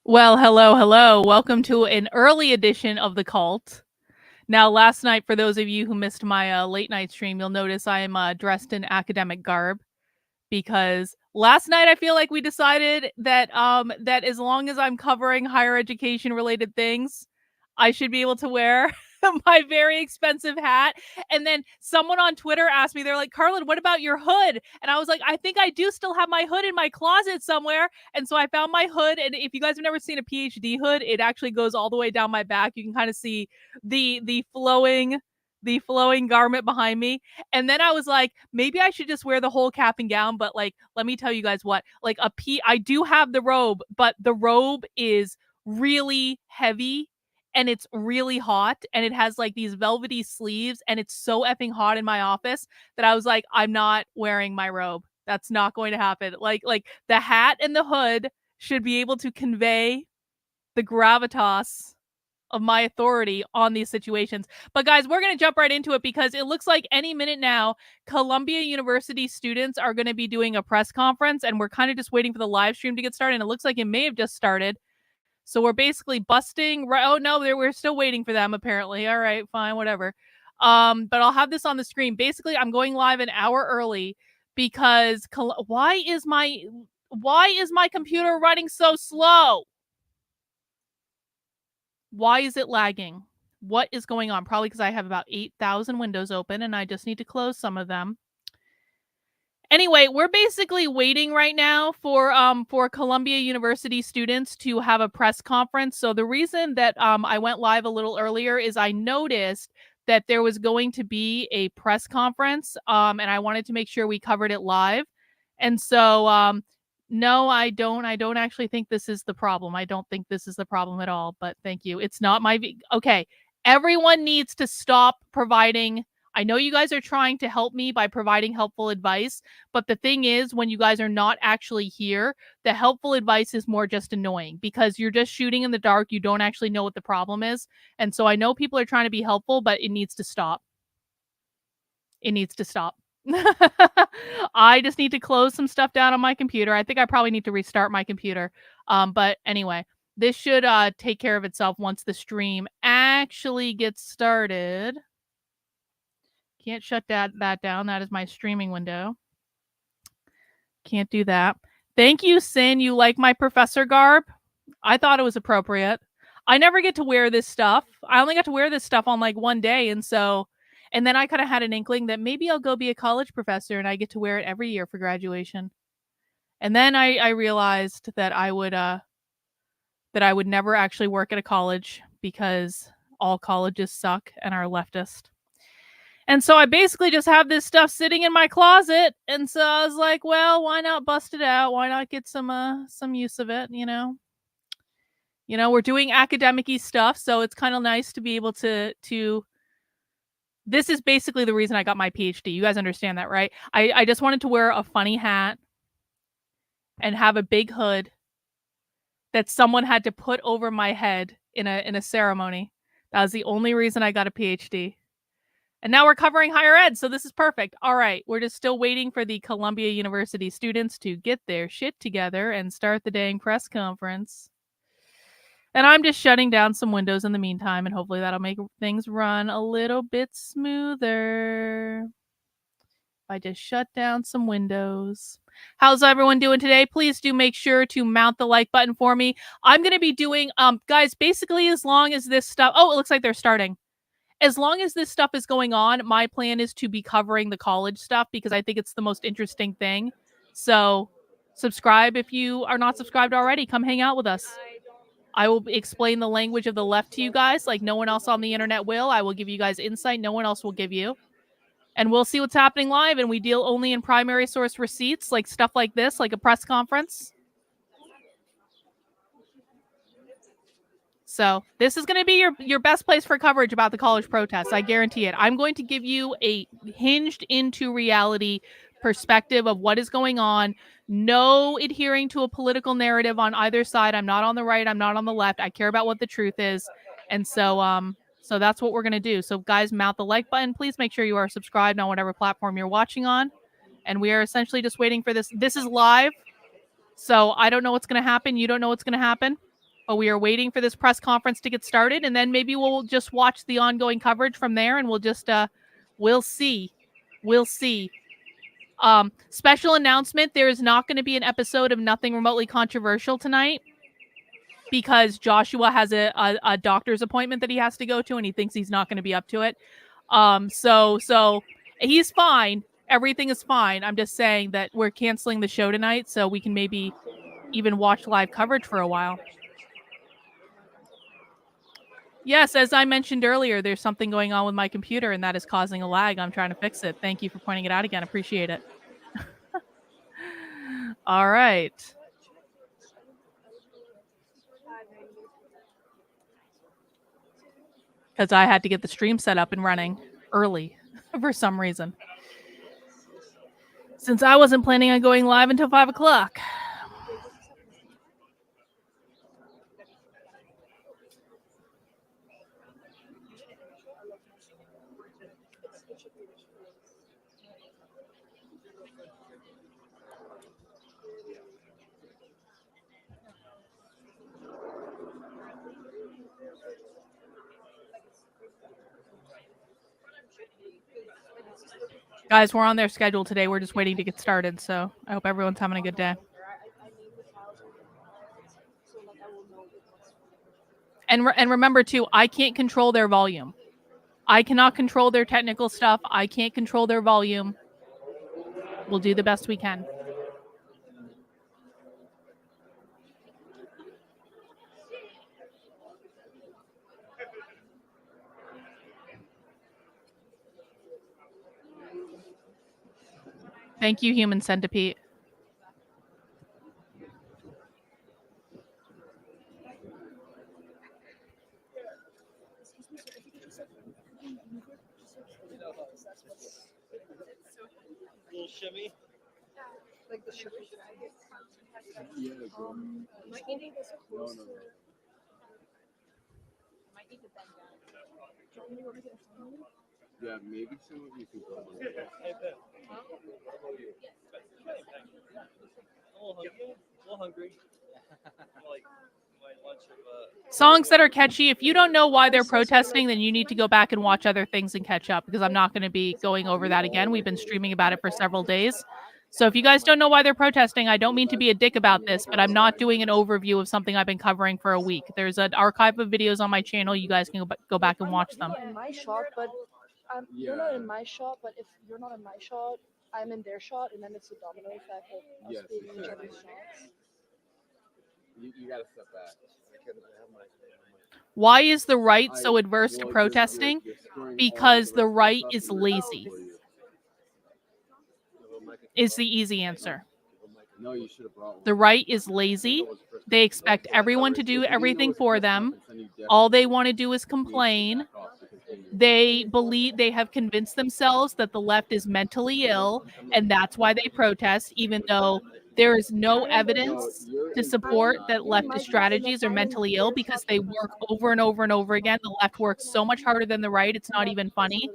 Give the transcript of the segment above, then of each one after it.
Well, hello, hello. Welcome to an early edition of The Cult. Now, last night, for those of you who missed my late night stream, you'll notice I am dressed in academic garb because last night I feel like we decided that that as long as I'm covering higher education related things, I should be able to wear my very expensive hat. And then someone on Twitter asked me, they're like, Carlin, what about your hood? And I was like, I think I do still have my hood in my closet somewhere. And so I found my hood. And if you guys have never seen a PhD hood, it actually goes all the way down my back. You can kind of see the flowing garment behind me. And then I was like, maybe I should just wear the whole cap and gown. But like, let me tell you guys what, like I do have the robe, but the robe is really heavy and it's really hot and it has like these velvety sleeves and it's so effing hot in my office that I was like, I'm not wearing my robe. That's not going to happen. Like the hat and the hood should be able to convey the gravitas of my authority on these situations. But guys, we're going to jump right into it because it looks like any minute now, Columbia University students are going to be doing a press conference and we're kind of just waiting for the live stream to get started. And it looks like it may have just started. So we're basically busting. Oh no, we're still waiting for them apparently. All right, fine, whatever. But I'll have this on the screen. Basically, I'm going live an hour early because why is my computer running so slow? Why is it lagging? What is going on? Probably because I have about 8,000 windows open and I just need to close some of them. Anyway, we're basically waiting right now for Columbia University students to have a press conference. So the reason that I went live a little earlier is I noticed that there was going to be a press conference and I wanted to make sure we covered it live. And so no, I don't actually think this is the problem. I don't think this is the problem at all, but thank you. It's not my okay. Everyone needs to stop providing. I know you guys are trying to help me by providing helpful advice, but the thing is, when you guys are not actually here, the helpful advice is more just annoying because you're just shooting in the dark. You don't actually know what the problem is. And so I know people are trying to be helpful, but it needs to stop. It needs to stop. I just need to close some stuff down on my computer. I think I probably need to restart my computer. But anyway, this should take care of itself once the stream actually gets started. Can't shut that down. That is my streaming window. Can't do that. Thank you, Sin. You like my professor garb? I thought it was appropriate. I never get to wear this stuff. I only got to wear this stuff on like one day. And then I kind of had an inkling that maybe I'll go be a college professor and I get to wear it every year for graduation. And then I realized that I would never actually work at a college because all colleges suck and are leftist. And so I basically just have this stuff sitting in my closet. And so I was like, well, why not bust it out? Why not get some use of it, you know? You know, we're doing academic-y stuff, so it's kind of nice to be able to this is basically the reason I got my PhD. You guys understand that, right? I just wanted to wear a funny hat and have a big hood that someone had to put over my head in a ceremony. That was the only reason I got a PhD. And now we're covering higher ed, so this is perfect. All right, we're just still waiting for the Columbia University students to get their shit together and start the dang press conference. And I'm just shutting down some windows in the meantime, and hopefully that'll make things run a little bit smoother. I just shut down some windows. How's everyone doing today? Please do make sure to mount the like button for me. I'm going to be doing, guys, basically as long as this stuff... Oh, it looks like they're starting. As long as this stuff is going on, my plan is to be covering the college stuff because I think it's the most interesting thing. So subscribe if you are not subscribed already. Come hang out with us. I will explain the language of the left to you guys like no one else on the internet will. I will give you guys insight no one else will give you. And we'll see what's happening live, and we deal only in primary source receipts, like stuff like this, like a press conference. So this is going to be your best place for coverage about the college protests. I guarantee it. I'm going to give you a hinged into reality perspective of what is going on. No adhering to a political narrative on either side. I'm not on the right. I'm not on the left. I care about what the truth is. And so that's what we're going to do. So guys, mount the like button. Please make sure you are subscribed on whatever platform you're watching on. And we are essentially just waiting for this. This is live. So I don't know what's going to happen. You don't know what's going to happen. But we are waiting for this press conference to get started, and then maybe we'll just watch the ongoing coverage from there, and we'll just we'll see. We'll see. Special announcement, there is not going to be an episode of Nothing Remotely Controversial tonight because Joshua has a doctor's appointment that he has to go to, and he thinks he's not going to be up to it. So he's fine. Everything is fine. I'm just saying that we're canceling the show tonight so we can maybe even watch live coverage for a while. Yes, as I mentioned earlier, there's something going on with my computer, and that is causing a lag. I'm trying to fix it. Thank you for pointing it out again. Appreciate it. All right. Because I had to get the stream set up and running early for some reason. Since I wasn't planning on going live until 5 o'clock. Guys, we're on their schedule today. We're just waiting to get started, so I hope everyone's having a good day. And remember, too, I can't control their volume. I cannot control their technical stuff. I can't control their volume. We'll do the best we can. Thank you, Human Centipede. Little shimmy. Like the shimmy. Yeah. Might need to get closer. No. Might need to bend down. Yeah, maybe some of you can go on. A little hungry. Like my lunch of Songs that are catchy. If you don't know why they're protesting, then you need to go back and watch other things and catch up, because I'm not going to be going over that again. We've been streaming about it for several days. So if you guys don't know why they're protesting, I don't mean to be a dick about this, but I'm not doing an overview of something I've been covering for a week. There's an archive of videos on my channel. You guys can go back and watch them. In my shot, but you're not in my shot. But if you're not in my shot, I'm in their shot, and then it's a domino effect of us being in each other's shots. You gotta step back. Why is the right so adverse to protesting? Because the right is lazy. Is the easy answer. No, you should have brought one. The right is lazy. They expect everyone to do everything for them. All they want to do is complain. They believe they have convinced themselves that the left is mentally ill, and that's why they protest, even though there is no evidence to support that leftist strategies are mentally ill, because they work over and over and over again. The left works so much harder than the right. It's not even funny.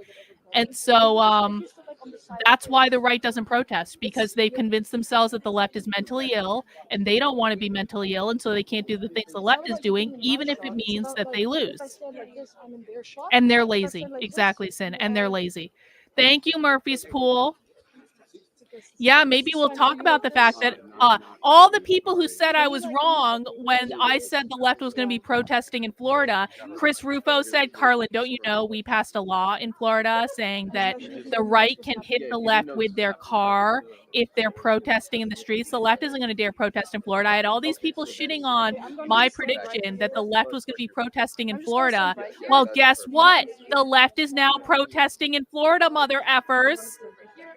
And so that's why the right doesn't protest, because they've convinced themselves that the left is mentally ill, and they don't want to be mentally ill, and so they can't do the things the left is doing, even if it means that they lose. And they're lazy. Exactly, Sin. And they're lazy. Thank you, Murphy's Pool. Yeah, maybe we'll talk about the fact that all the people who said I was wrong when I said the left was going to be protesting in Florida, Chris Rufo said, Carlin, don't you know we passed a law in Florida saying that the right can hit the left with their car if they're protesting in the streets? The left isn't going to dare protest in Florida. I had all these people shitting on my prediction that the left was going to be protesting in Florida. Well, guess what? The left is now protesting in Florida, mother effers.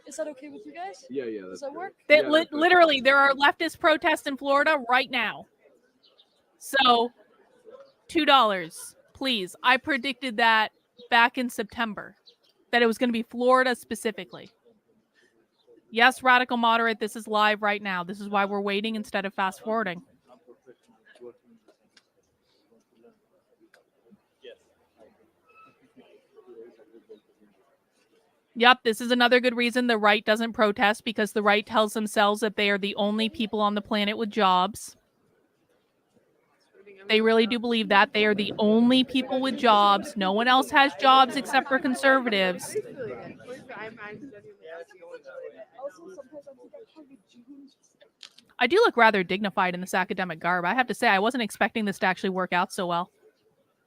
Is that okay with you guys? Yeah. Does that work? Literally, there are leftist protests in Florida right now. So, $2, please. I predicted that back in September, that it was going to be Florida specifically. Yes, Radical Moderate, this is live right now. This is why we're waiting instead of fast forwarding. Yep, this is another good reason the right doesn't protest, because the right tells themselves that they are the only people on the planet with jobs. They really do believe that. They are the only people with jobs. No one else has jobs except for conservatives. I do look rather dignified in this academic garb. I have to say, I wasn't expecting this to actually work out so well.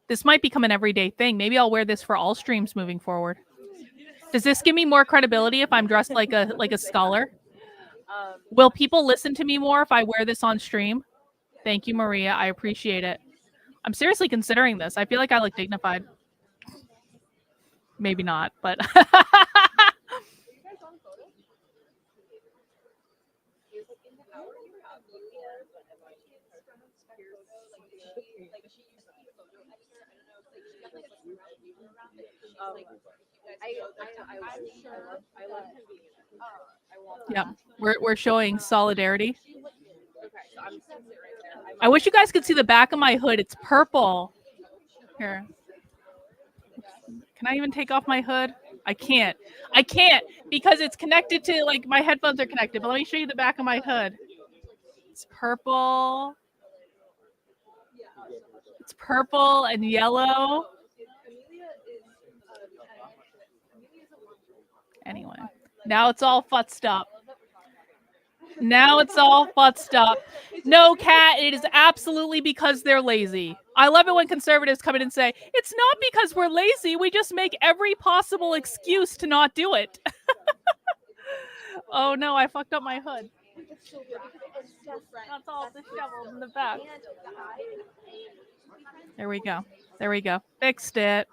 This might become an everyday thing. Maybe I'll wear this for all streams moving forward. Does this give me more credibility if I'm dressed like a scholar? Will people listen to me more if I wear this on stream? Thank you, Maria. I appreciate it. I'm seriously considering this. I feel like I look dignified. Maybe not, but yeah, we're showing solidarity. I wish you guys could see the back of my hood. It's purple. Here. Can I even take off my hood? I can't. I can't because it's connected to, like, my headphones are connected. But let me show you the back of my hood. It's purple. It's purple and yellow. Anyway, now it's all futzed up. Now it's all futzed up. No, Kat, it is absolutely because they're lazy. I love it when conservatives come in and say, it's not because we're lazy. We just make every possible excuse to not do it. Oh, no, I fucked up my hood. That's all disheveled in the back. There we go. There we go. Fixed it.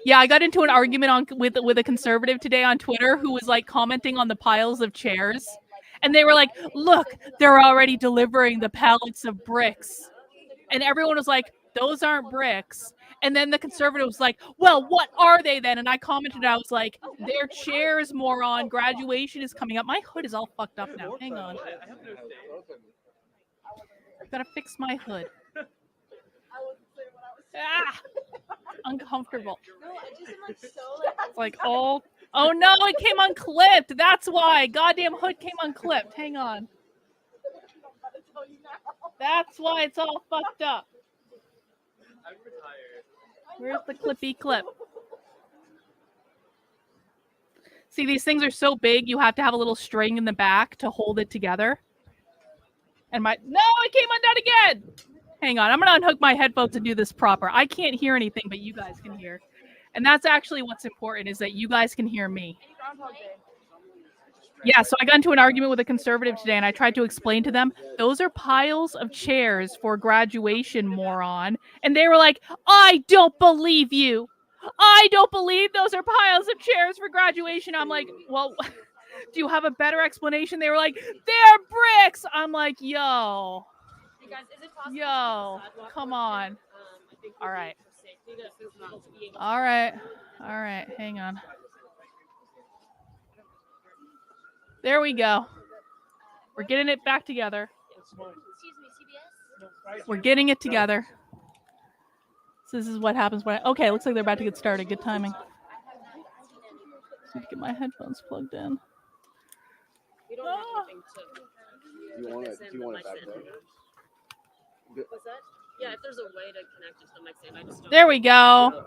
Yeah, I got into an argument with a conservative today on Twitter who was like commenting on the piles of chairs. And they were like, look, they're already delivering the pallets of bricks. And everyone was like, those aren't bricks. And then the conservative was like, well, what are they then? And I commented, I was like, they're chairs, moron. Graduation is coming up. My hood is all fucked up now. Hang on. I've got to fix my hood. Ah, uncomfortable. It's like, oh no, it came unclipped. That's why. Goddamn hood came unclipped. Hang on. That's why it's all fucked up. Where's the clippy clip? See, these things are so big, you have to have a little string in the back to hold it together. And no, it came undone again. Hang on, I'm gonna unhook my headphones and do this proper. I can't hear anything, but you guys can hear. And that's actually what's important, is that you guys can hear me. Yeah, so I got into an argument with a conservative today, and I tried to explain to them, those are piles of chairs for graduation, moron. And they were like, I don't believe you. I don't believe those are piles of chairs for graduation. I'm like, well, do you have a better explanation? They were like, they're bricks. I'm like, yo. Hey guys, is it possible Yo, come on. All right. All right. All right. Hang on. There we go. We're getting it back together. We're getting it together. So this is what happens when okay, looks like they're about to get started. Good timing. Need to get my headphones plugged in. We don't have anything to. Do you want it back there? What's that? Yeah, if there's a way to connect it to the mic stand, I just don't. There we go.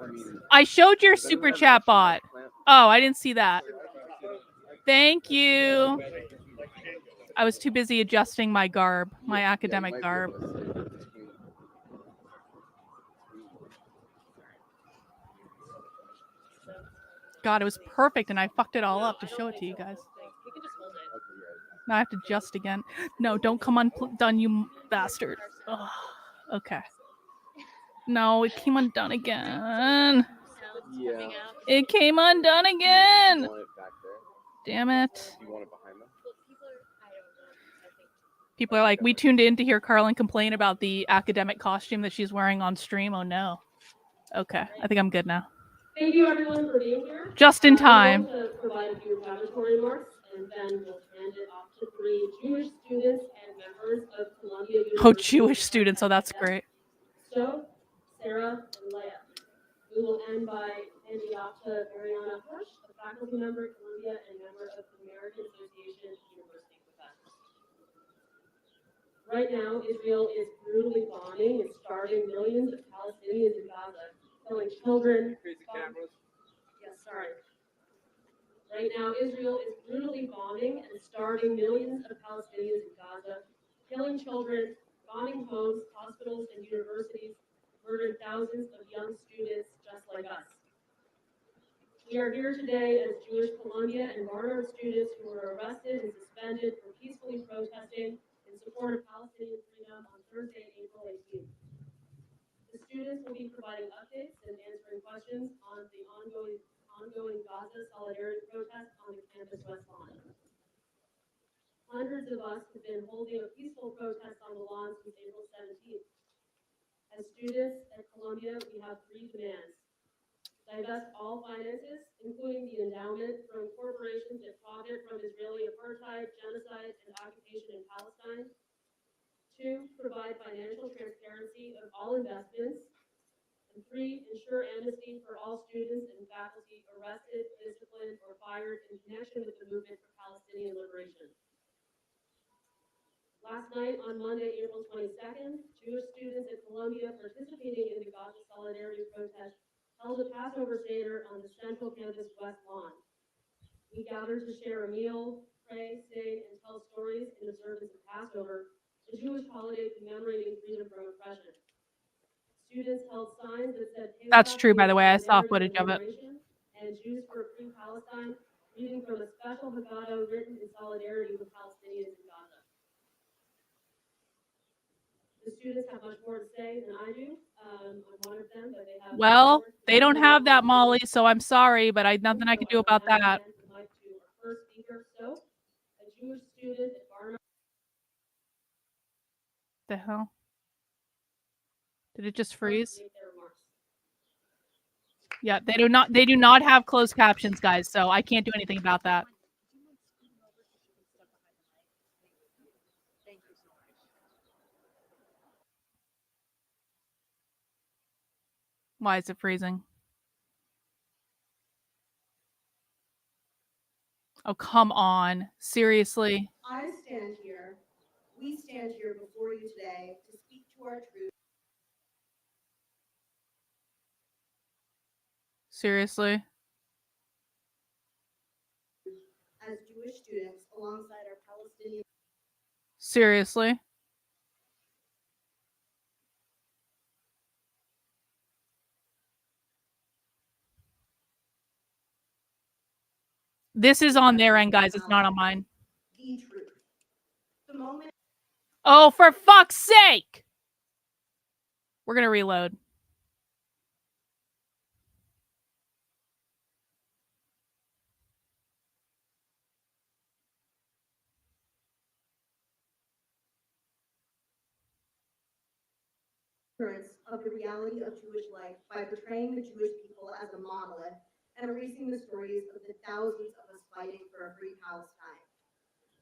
I showed your super chat bot. Oh, I didn't see that. Thank you. I was too busy adjusting my garb, my academic garb. God, it was perfect, and I fucked it all up to show it to you guys. You can just hold it. Now I have to adjust again. No, don't come undone, you bastard. Ugh. Okay. No, it came undone again. Yeah. It came undone again. You want it back there? Damn it. You want it behind them? People are like, we tuned in to hear Carlin complain about the academic costume that she's wearing on stream. Oh no. Okay, I think I'm good now. Thank you everyone for being here. Just in time. I'm going to provide a few inflammatory remarks, and then we'll hand it off to 3 Jewish students and members of Columbia University. Oh, Jewish students. Oh, that's great. So, Sarah and Leah. We will end by handing off to Mariana Hirsch, a faculty member at Columbia and member of the American Association of University Professors. Right now, Israel is brutally bombing and starving millions of Palestinians in Gaza, killing children. Yes, sorry. Right now, Israel is brutally bombing and starving millions of Palestinians in Gaza, killing children, bombing homes, hospitals, and universities, murdering thousands of young students just like us. We are here today as Jewish Columbia and Barnard students who were arrested and suspended for peacefully protesting in support of Palestinian freedom on Thursday, April 18th. The students will be providing updates and answering questions on the ongoing Gaza solidarity protest on the campus West Lawn. Hundreds of us have been holding a peaceful protest on the lawn since April 17th. As students at Columbia, we have three demands. Divest all finances, including the endowment, from corporations that profit from Israeli apartheid, genocide, and occupation in Palestine. 2, provide financial transparency of all investments. And 3, ensure amnesty for all students and faculty arrested, disciplined, or fired in connection with the movement for Palestinian liberation. Last night, on Monday, April 22nd, Jewish students at Columbia participating in the Gaza Solidarity protest held a Passover Seder on the central campus West Lawn. We gathered to share a meal, pray, sing, and tell stories in observance of Passover, the Jewish holiday commemorating freedom from oppression. Students held signs that said, That's Pesach true, by means the way. I saw solidarity footage and of it. liberation, and Jews for a free Palestine, reading from a special Haggadah written in solidarity with Palestinians in Gaza. The students have much more to say than I do. I'm one of them, but they have Well, more to they say don't than have that, I do. Molly, so I'm sorry, but nothing I So can do I will about now that. hand the mic to our first speaker, So, a Jewish student at Barnard. The hell? Did it just freeze? Make their remarks. Yeah, they do not have closed captions, guys, so I can't do anything about that. Why is it freezing? Oh, come on. Seriously? I stand here, we stand here before you today to speak to our truth Seriously? as Jewish students alongside our Palestinian. Seriously? This is on their end, guys. It's not on mine. The truth. The moment. Oh, for fuck's sake! We're gonna reload. Of the reality of Jewish life by portraying the Jewish people as a monolith and erasing the stories of the thousands of us fighting for a free Palestine.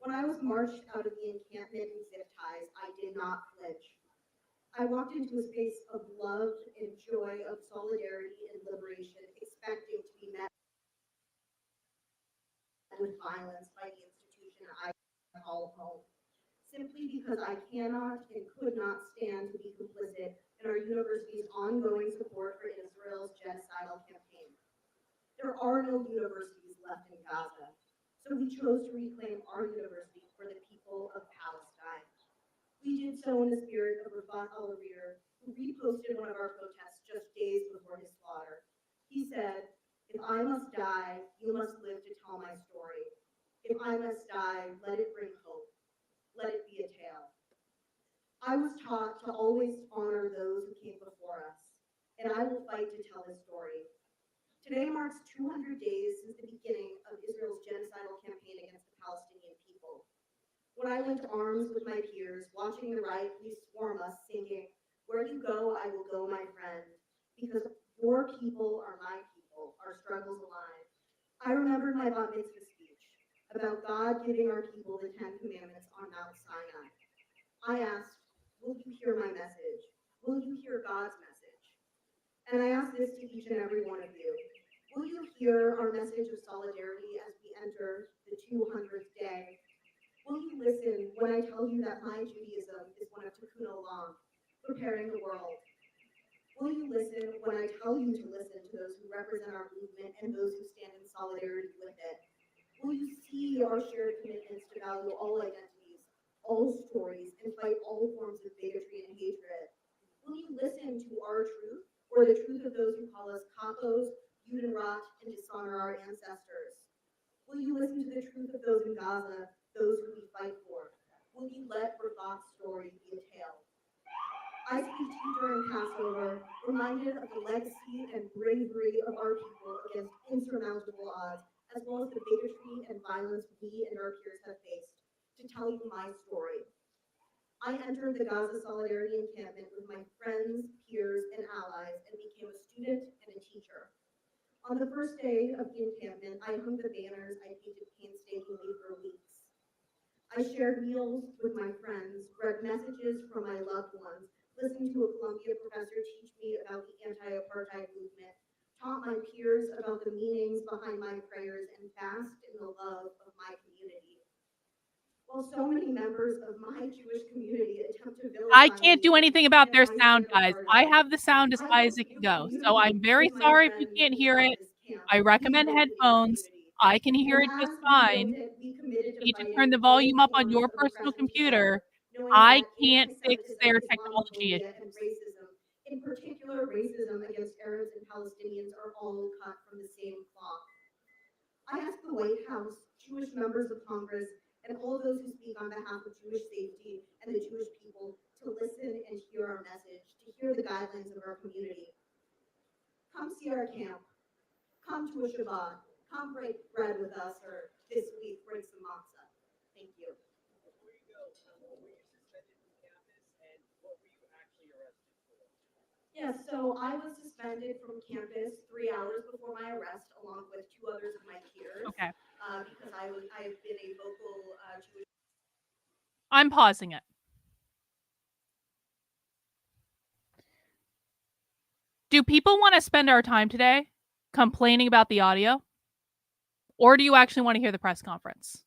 When I was marched out of the encampment in zip ties, I did not flinch. I walked into a space of love and joy, of solidarity and liberation, expecting to be met with violence by the institution I call home, simply because I cannot and could not stand to be complicit in our university's ongoing support for Israel's genocidal campaign. There are no universities left in Gaza, so we chose to reclaim our university for the people of Palestine. We did so in the spirit of Rafat al-Arir, who reposted one of our protests just days before his slaughter. He said, "If I must die, you must live to tell my story. If I must die, let it bring hope. Let it be a tale." I was taught to always honor those who came before us, and I will fight to tell his story. Today marks 200 days since the beginning of Israel's genocidal campaign against the Palestinian people. When I linked arms with my peers, watching the riot police swarm us, singing, "Where you go, I will go, my friend, because your people are my people, our struggles alive." I remembered my bat mitzvah speech about God giving our people the 10 Commandments on Mount Sinai. I asked, will you hear my message? Will you hear God's message? And I ask this to each and every one of you. Will you hear our message of solidarity as we enter the 200th day? Will you listen when I tell you that my Judaism is one of tikkun olam, preparing the world? Will you listen when I tell you to listen to those who represent our movement and those who stand in solidarity with it? Will you see our shared commitments to value all identities, all stories, and fight all forms of bigotry and hatred? Will you listen to our truth or the truth of those who call us kakos, Judenrat, and dishonor our ancestors? Will you listen to the truth of those in Gaza, those who we fight for? Will you let Rafat's story be a tale? I speak to you during Passover, reminded of the legacy and bravery of our people against insurmountable odds, as well as the bigotry and violence we and our peers have faced, to tell you my story. I entered the Gaza Solidarity Encampment with my friends, peers, and allies and became a student and a teacher. On the first day of the encampment, I hung the banners I painted painstakingly for weeks. I shared meals with my friends, read messages from my loved ones, listened to a Columbia professor teach me about the anti-apartheid movement, taught my peers about the meanings behind my prayers, and basked in the love of my community. While so many members of my Jewish community attempt to I vilify can't me do and anything about dismiss their my sound, state of guys. I apartheid, have the sound as I high will as it can feel go. So I'm community very with my sorry if you friends can't hear inside it. this camp. I We recommend built a headphones. community. I can hear And it just as we built fine. it, we committed You to need to turn fighting the all volume up on forms your of personal oppression together, computer. knowing I that can't fix anti-Semitism, their technology Islamophobia, and issues. racism, in particular racism against Arabs and Palestinians, are all cut from the same cloth. I asked the White House, Jewish members of Congress, and all those who speak on behalf of Jewish safety and the Jewish people to listen and hear our message, to hear the guidelines of our community. Come see our camp. Come to a Shabbat. Come break bread with us, or this week break some matzah. Thank you. Before you go, were you suspended from campus, and what were you actually arrested for? Yes, so I was suspended from campus 3 hours before my arrest, along with two others of my peers, Okay. because I've been a vocal Jewish. I'm pausing it. Do people want to spend our time today complaining about the audio? Or do you actually want to hear the press conference?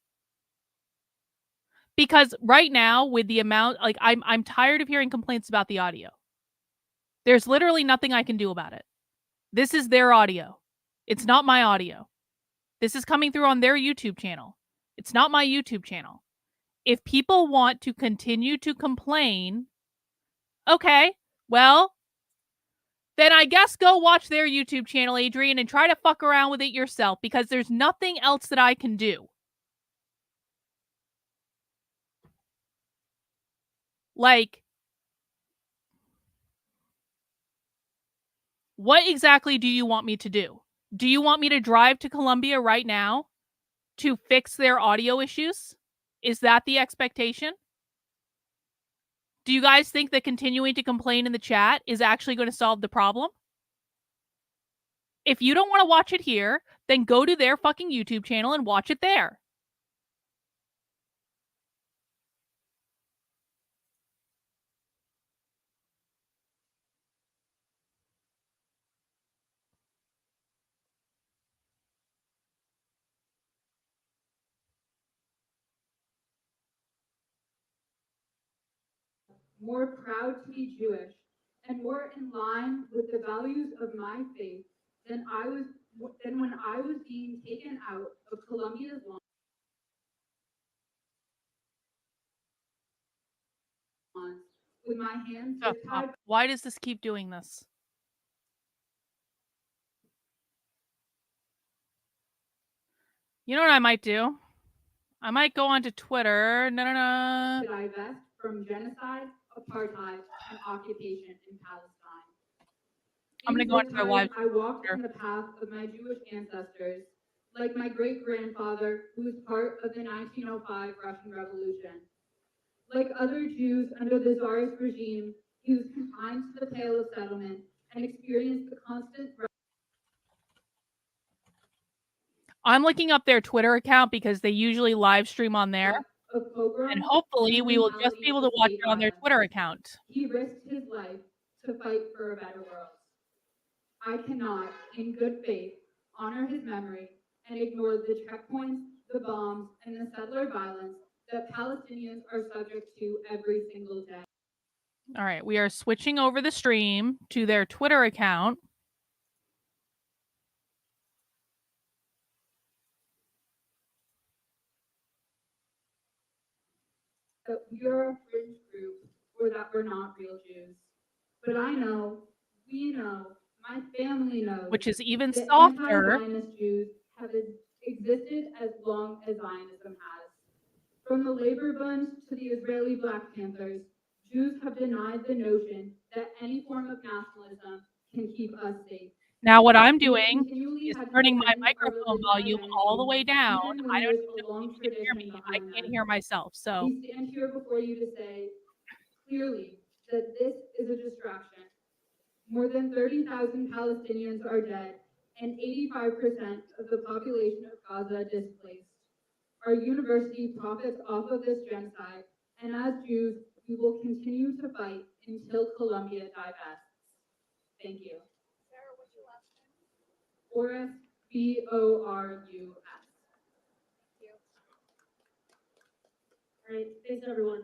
Because right now, with the amount, like I'm tired of hearing complaints about the audio. There's literally nothing I can do about it. This is their audio. It's not my audio. This is coming through on their YouTube channel. It's not my YouTube channel. If people want to continue to complain, okay, well, then I guess go watch their YouTube channel, Adrian, and try to fuck around with it yourself because there's nothing else that I can do. Like, what exactly do you want me to do? Do you want me to drive to Columbia right now to fix their audio issues? Is that the expectation? Do you guys think that continuing to complain in the chat is actually going to solve the problem? If you don't want to watch it here, then go to their fucking YouTube channel and watch it there. More proud to be Jewish, and more in line with the values of my faith than when I was being taken out of Columbia's lawns with my hands zip-tied. Why does this keep doing this? You know what I might do? I might go onto Twitter. To divest from genocide, apartheid, and occupation in Palestine. I'm going to go onto their live. I walked in the path of my Jewish ancestors, like my great-grandfather, who was part of the 1905 Russian Revolution. Like other Jews under the Tsarist regime, he was confined to the Pale of Settlement and experienced the constant. I'm looking up their Twitter account because they usually live stream on there. Of pogrom, And hopefully we will just be able to watch it on their Twitter account. He risked his life to fight for a better world. I cannot, in good faith, honor his memory and ignore the checkpoints, the bombs, and the settler violence that Palestinians are subject to every single day. All right, we are switching over the stream to their Twitter account. That we are a fringe group or that we're not real Jews. But I know, we know, my family knows, which is even that softer. anti-Zionist Jews have existed as long as Zionism has. From the Labor Bund to the Israeli Black Panthers, Jews have denied the notion that any form of nationalism can keep us safe. Now what I'm We doing continually is had to turning my defend our microphone religious volume all the identity, way down. even when I don't there's even a know long if you can hear tradition me. I behind can't us. hear myself. So We stand here before you to say clearly that this is a distraction. More than 30,000 Palestinians are dead and 85% of the population of Gaza displaced. Our university profits off of this genocide, and as Jews, we will continue to fight until Columbia divests. Thank you. Sarah, what's your last name? Boris, Bourus. All right, thanks everyone.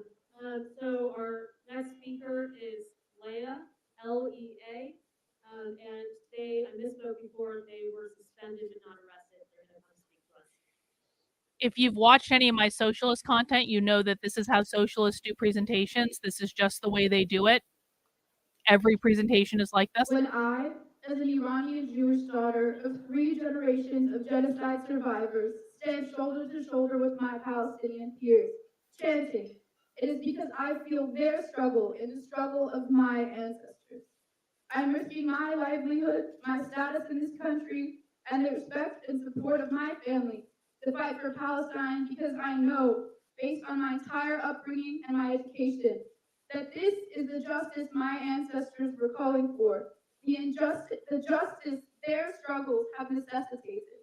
So our next speaker is Leah, Lea, and I misspoke before, they were suspended but not arrested. They're going to come speak to us. if you've watched any of my socialist content, you know that this is how socialists do presentations. This is just the way they do it. Every presentation is like this. When I, as an Iranian Jewish daughter of 3 generations of genocide survivors, stand shoulder to shoulder with my Palestinian peers, chanting, it is because I feel their struggle in the struggle of my ancestors. I'm risking my livelihood, my status in this country, and the respect and support of my family to fight for Palestine because I know, based on my entire upbringing and my education, that this is the justice my ancestors were calling for, the justice their struggles have necessitated.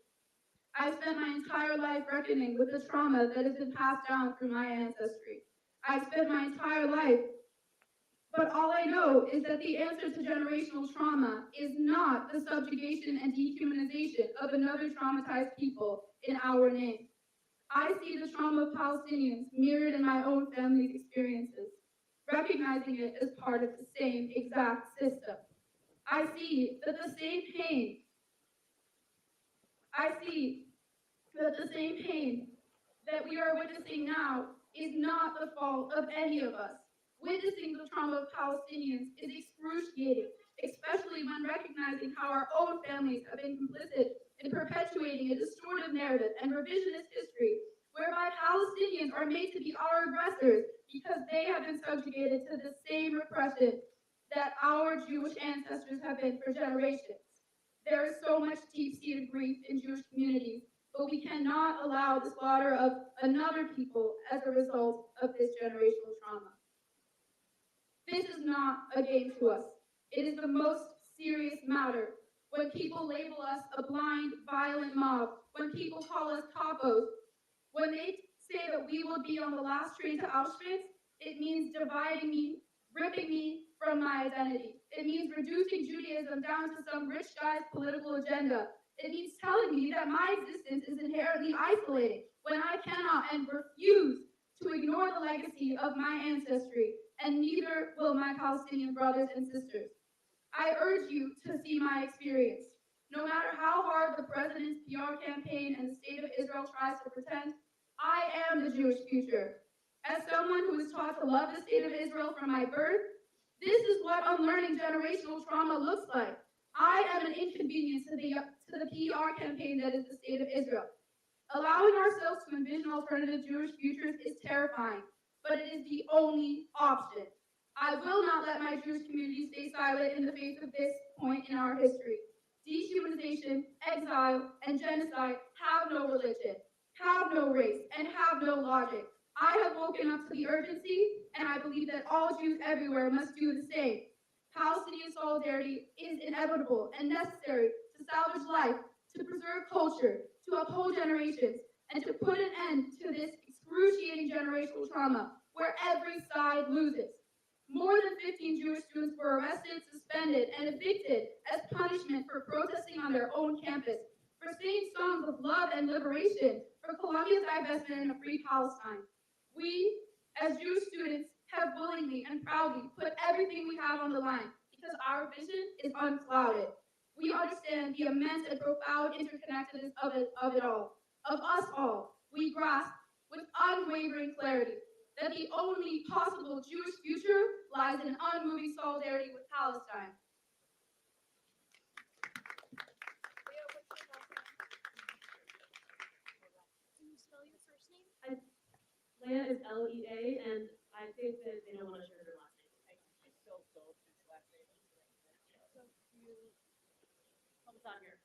I've spent my entire life reckoning with the trauma that has been passed down through my ancestry. I've spent my entire life, but all I know is that the answer to generational trauma is not the subjugation and dehumanization of another traumatized people in our name. I see the trauma of Palestinians mirrored in my own family's experiences, recognizing it as part of the same exact system. I see that the same pain that we are witnessing now is not the fault of any of us. Witnessing the trauma of Palestinians is excruciating, especially when recognizing how our own families have been complicit in perpetuating a distorted narrative and revisionist history whereby Palestinians are made to be our aggressors because they have been subjugated to the same repression that our Jewish ancestors have been for generations. There is so much deep-seated grief in Jewish communities, but we cannot allow the slaughter of another people as a result of this generational trauma. This is not a game to us. It is the most serious matter. When people label us a blind, violent mob, when people call us capos, when they say that we will be on the last train to Auschwitz, it means dividing me, ripping me from my identity. It means reducing Judaism down to some rich guy's political agenda. It means telling me that my existence is inherently isolating when I cannot and refuse to ignore the legacy of my ancestry, and neither will my Palestinian brothers and sisters. I urge you to see my experience. No matter how hard the president's PR campaign and the state of Israel tries to pretend, I am the Jewish future. As someone who was taught to love the state of Israel from my birth, this is what unlearning generational trauma looks like. I am an inconvenience to the PR campaign that is the state of Israel. Allowing ourselves to envision alternative Jewish futures is terrifying, but it is the only option. I will not let my Jewish community stay silent in the face of this point in our history. Dehumanization, exile, and genocide have no religion, have no race, and have no logic. I have woken up to the urgency, and I believe that all Jews everywhere must do the same. Palestinian solidarity is inevitable and necessary to salvage life, to preserve culture, to uphold generations, and to put an end to this excruciating generational trauma where every side loses. More than 15 Jewish students were arrested, suspended, and evicted as punishment for protesting on their own campus, for singing songs of love and liberation, for Columbia's divestment in a free Palestine. We, as Jewish students, have willingly and proudly put everything we have on the line because our vision is unclouded. We understand the immense and profound interconnectedness of it all, of us all. We grasp with unwavering clarity that the only possible Jewish future lies in unmoving solidarity with Palestine. Can you spell your first name? Leah is Lea, and I think that they don't want to share their last name. I still don't his last name. What's on here?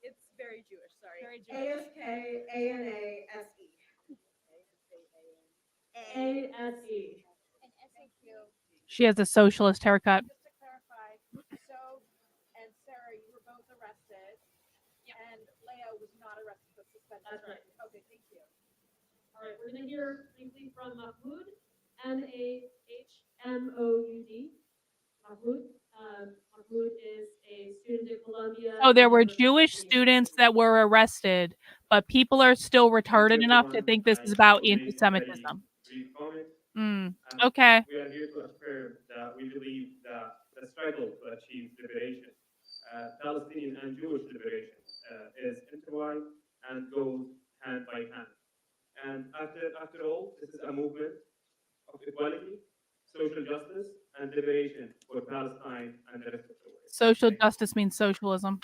It's very Jewish, sorry. Very ASK, ANASE. ASE. And SAQ. She has a socialist haircut. Just to clarify, so and Sarah, you were both arrested, and Leah was not arrested but suspended. That's right. Okay, thank you. All right, we're going to hear briefly from Mahmoud, Mahmoud. Mahmoud is a student at Columbia. So there were Jewish University. students that were arrested, but people are still retarded enough to think this is about anti-Semitism. Okay. We are here to affirm that we believe that the struggle to achieve liberation, Palestinian and Jewish liberation, is intertwined and goes hand by hand. And after all, this is a movement of equality, social justice, and liberation for Palestine and the rest of the world. Social justice means socialism.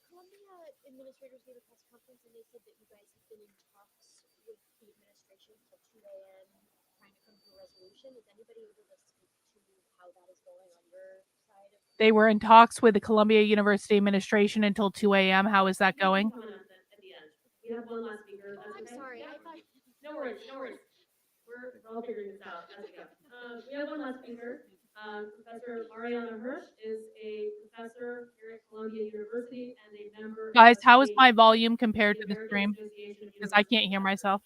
Columbia administrators gave a press conference and they said that you guys have been in talks with the administration till 2 a.m. trying to come to a resolution. Is anybody able to speak to how that is going on your side? They were in talks with the Columbia University administration until 2 a.m. How is that going? Comment at the end. We have one last speaker. Oh, I'm okay? sorry. Yeah. I thought. No worries, no worries. We're all figuring this out as we go. We have one last speaker. Professor Mariana Hirsch is a professor here at Columbia University and a member. Guys, of how is the- my volume compared the to the American stream? Association of Because I can't hear University myself.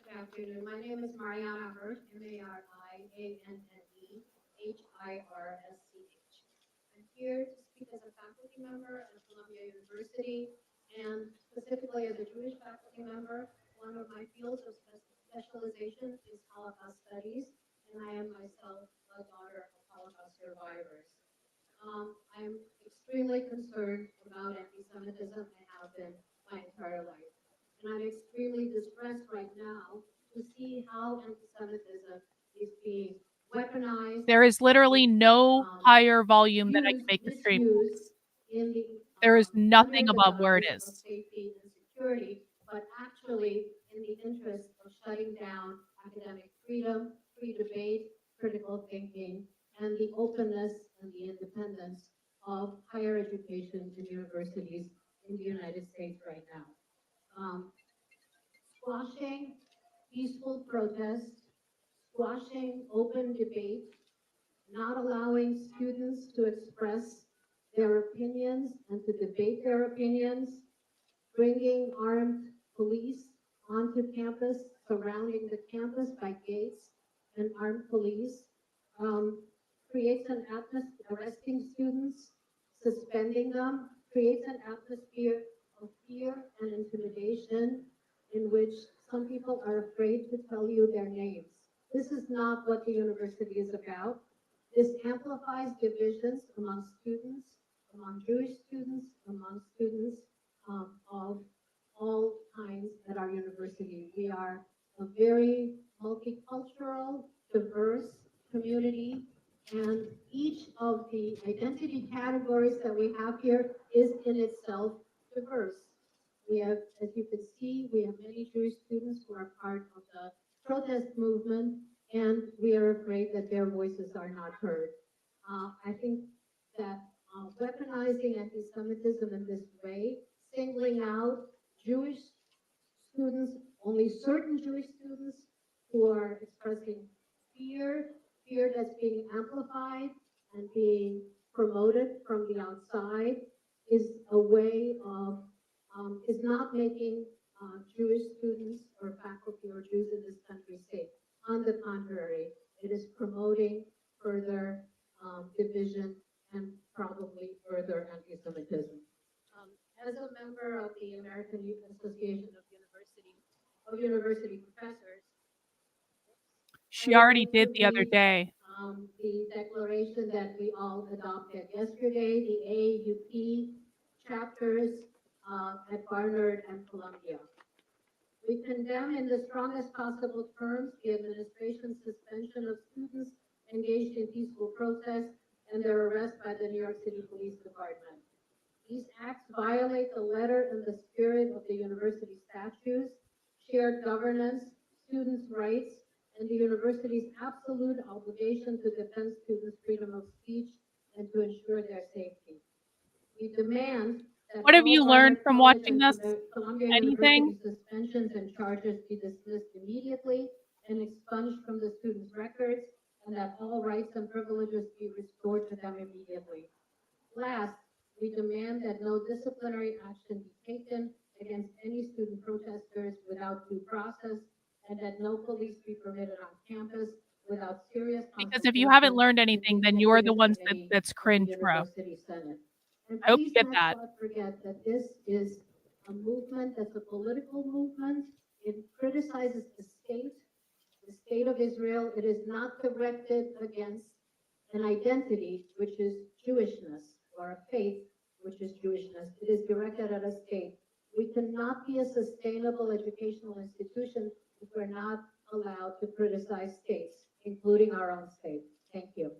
Good afternoon. My name is Mariana Hirsch, MARIANNEHIRSCH. I'm here to speak as a faculty member at Columbia University and specifically as a Jewish faculty member. One of my fields of specialization is Holocaust studies, and I am myself a daughter of Holocaust survivors. I'm extremely concerned about anti-Semitism and have been my entire life. And I'm extremely distressed right now to see how anti-Semitism is being weaponized. There is literally no higher volume that I can used, make the stream. misused in the There is nothing under the above where it guise is. of safety and security, but actually in the interest of shutting down academic freedom, free debate, critical thinking, and the openness and the independence of higher education and universities in the United States right now. Squashing peaceful protest, squashing open debate, not allowing students to express their opinions and to debate their opinions, bringing armed police onto campus, surrounding the campus by gates and armed police, creates an atmosphere, arresting students, suspending them, creates an atmosphere of fear and intimidation in which some people are afraid to tell you their names. This is not what the university is about. This amplifies divisions among students, among Jewish students, among students of all kinds at our university. We are a very multicultural, diverse community, and each of the identity categories that we have here is in itself diverse. We have, as you can see, we have many Jewish students who are part of the protest movement, and we are afraid that their voices are not heard. I think that weaponizing anti-Semitism in this way, singling out Jewish students, only certain Jewish students who are expressing fear that's being amplified and being promoted from the outside, is a way of, is not making Jewish students or faculty or Jews in this country safe. On the contrary, it is promoting further division and probably further anti-Semitism. She already did the other day. The declaration that we all adopted yesterday, the AAUP chapters at Barnard and Columbia. We condemn in the strongest possible terms the administration's suspension of students engaged in peaceful protests and their arrest by the New York City Police Department. These acts violate the letter and the spirit of the university statutes, shared governance, students' rights, and the university's absolute obligation to defend students' freedom of speech and to ensure their safety. We demand that What have all you learned Barnard from College watching and this? Columbia Anything? University suspensions and charges be dismissed immediately and expunged from the students' records, and that all rights and privileges be restored to them immediately. Last, we demand that no disciplinary action be taken against any student protesters without due process, and that no police be permitted on campus without serious Because if you haven't consequences learned and the anything, then you're the executive ones committee that's of the cringe, bro. university senate. And I hope you please get let's that. not forget that this is a movement that's a political movement. It criticizes the state of Israel. It is not directed against an identity, which is Jewishness, or a faith, which is Jewishness. It is directed at a state. We cannot be a sustainable educational institution if we're not allowed to criticize states, including our own state. Thank you.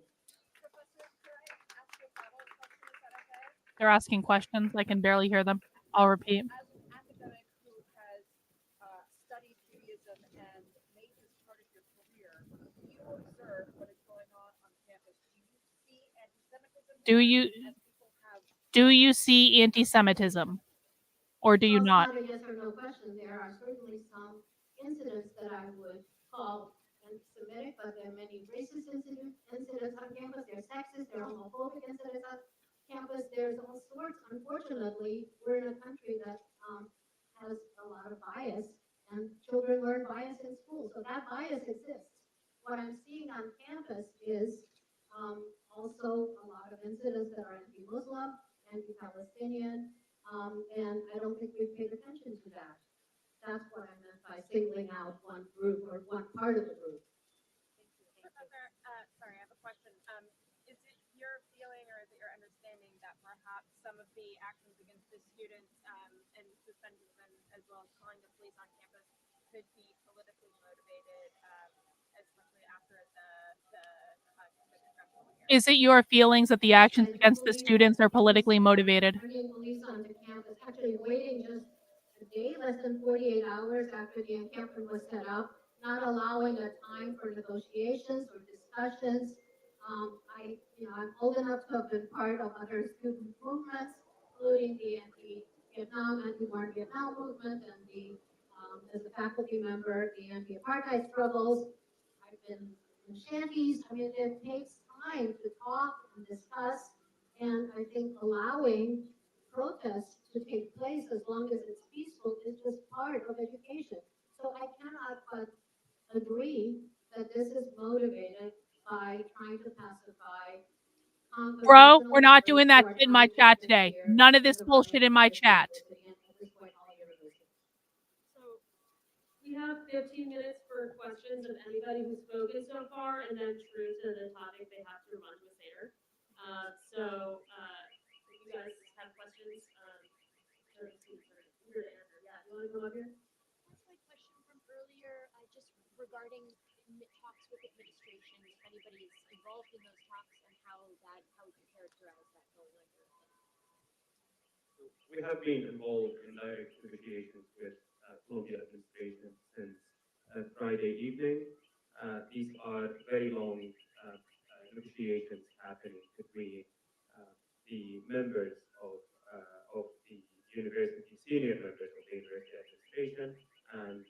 They're asking questions. I can barely hear them. I'll repeat. As an academic who has studied Judaism and made this part of your career, do you observe what is going on campus? Do you see anti-Semitism Do there? you As people have do you see anti-Semitism, or do you Well, it's not? not a yes or no question. There are certainly some incidents that I would call anti-Semitic, but there are many racist incidents on campus. There are sexist, there are homophobic incidents on campus. There's all sorts. Unfortunately, we're in a country that has a lot of bias, and children learn bias in school. So that bias exists. What I'm seeing on campus is also a lot of incidents that are anti-Muslim, anti-Palestinian, and I don't think we've paid attention to that. That's what I meant by singling out one group or one part of the group. Professor, sorry, I have a question. Is it your feeling or is it your understanding that perhaps some of the actions against the students and suspensions and as well as calling the police on campus could be politically motivated, especially after the congressional hearing? Is it your feelings that the actions I do against the believe students that are politically motivated? bringing police onto campus, actually waiting just a day, less than 48 hours after the encampment was set up, not allowing a time for negotiations or discussions. I'm old enough to have been part of other student movements, including the anti-Vietnam, anti-war Vietnam movement, and as a faculty member, the anti-apartheid struggles. I've been in shanties. I mean, it takes time to talk and discuss, and I think allowing protests to take place as long as it's peaceful is just part of education. So I cannot but agree that this is motivated by trying to pacify Bro, congregational we're not members doing who that are shit in my trying to chat today. interfere None of with this the bullshit in government of my this chat. university and at this point all universities. So we have 15 minutes for questions of anybody who's spoken so far, and then true to the topic, they have to run to a Seder. If you guys have questions, or students are eager to answer. Yeah, you want to come up here? That's my question from earlier, just regarding talks with administration, if anybody is involved in those talks, and how would you characterize that going on your end? We have been involved in direct negotiations with Colombia administration since Friday evening. These are very long negotiations happening between the members of the university, senior members of the university administration, and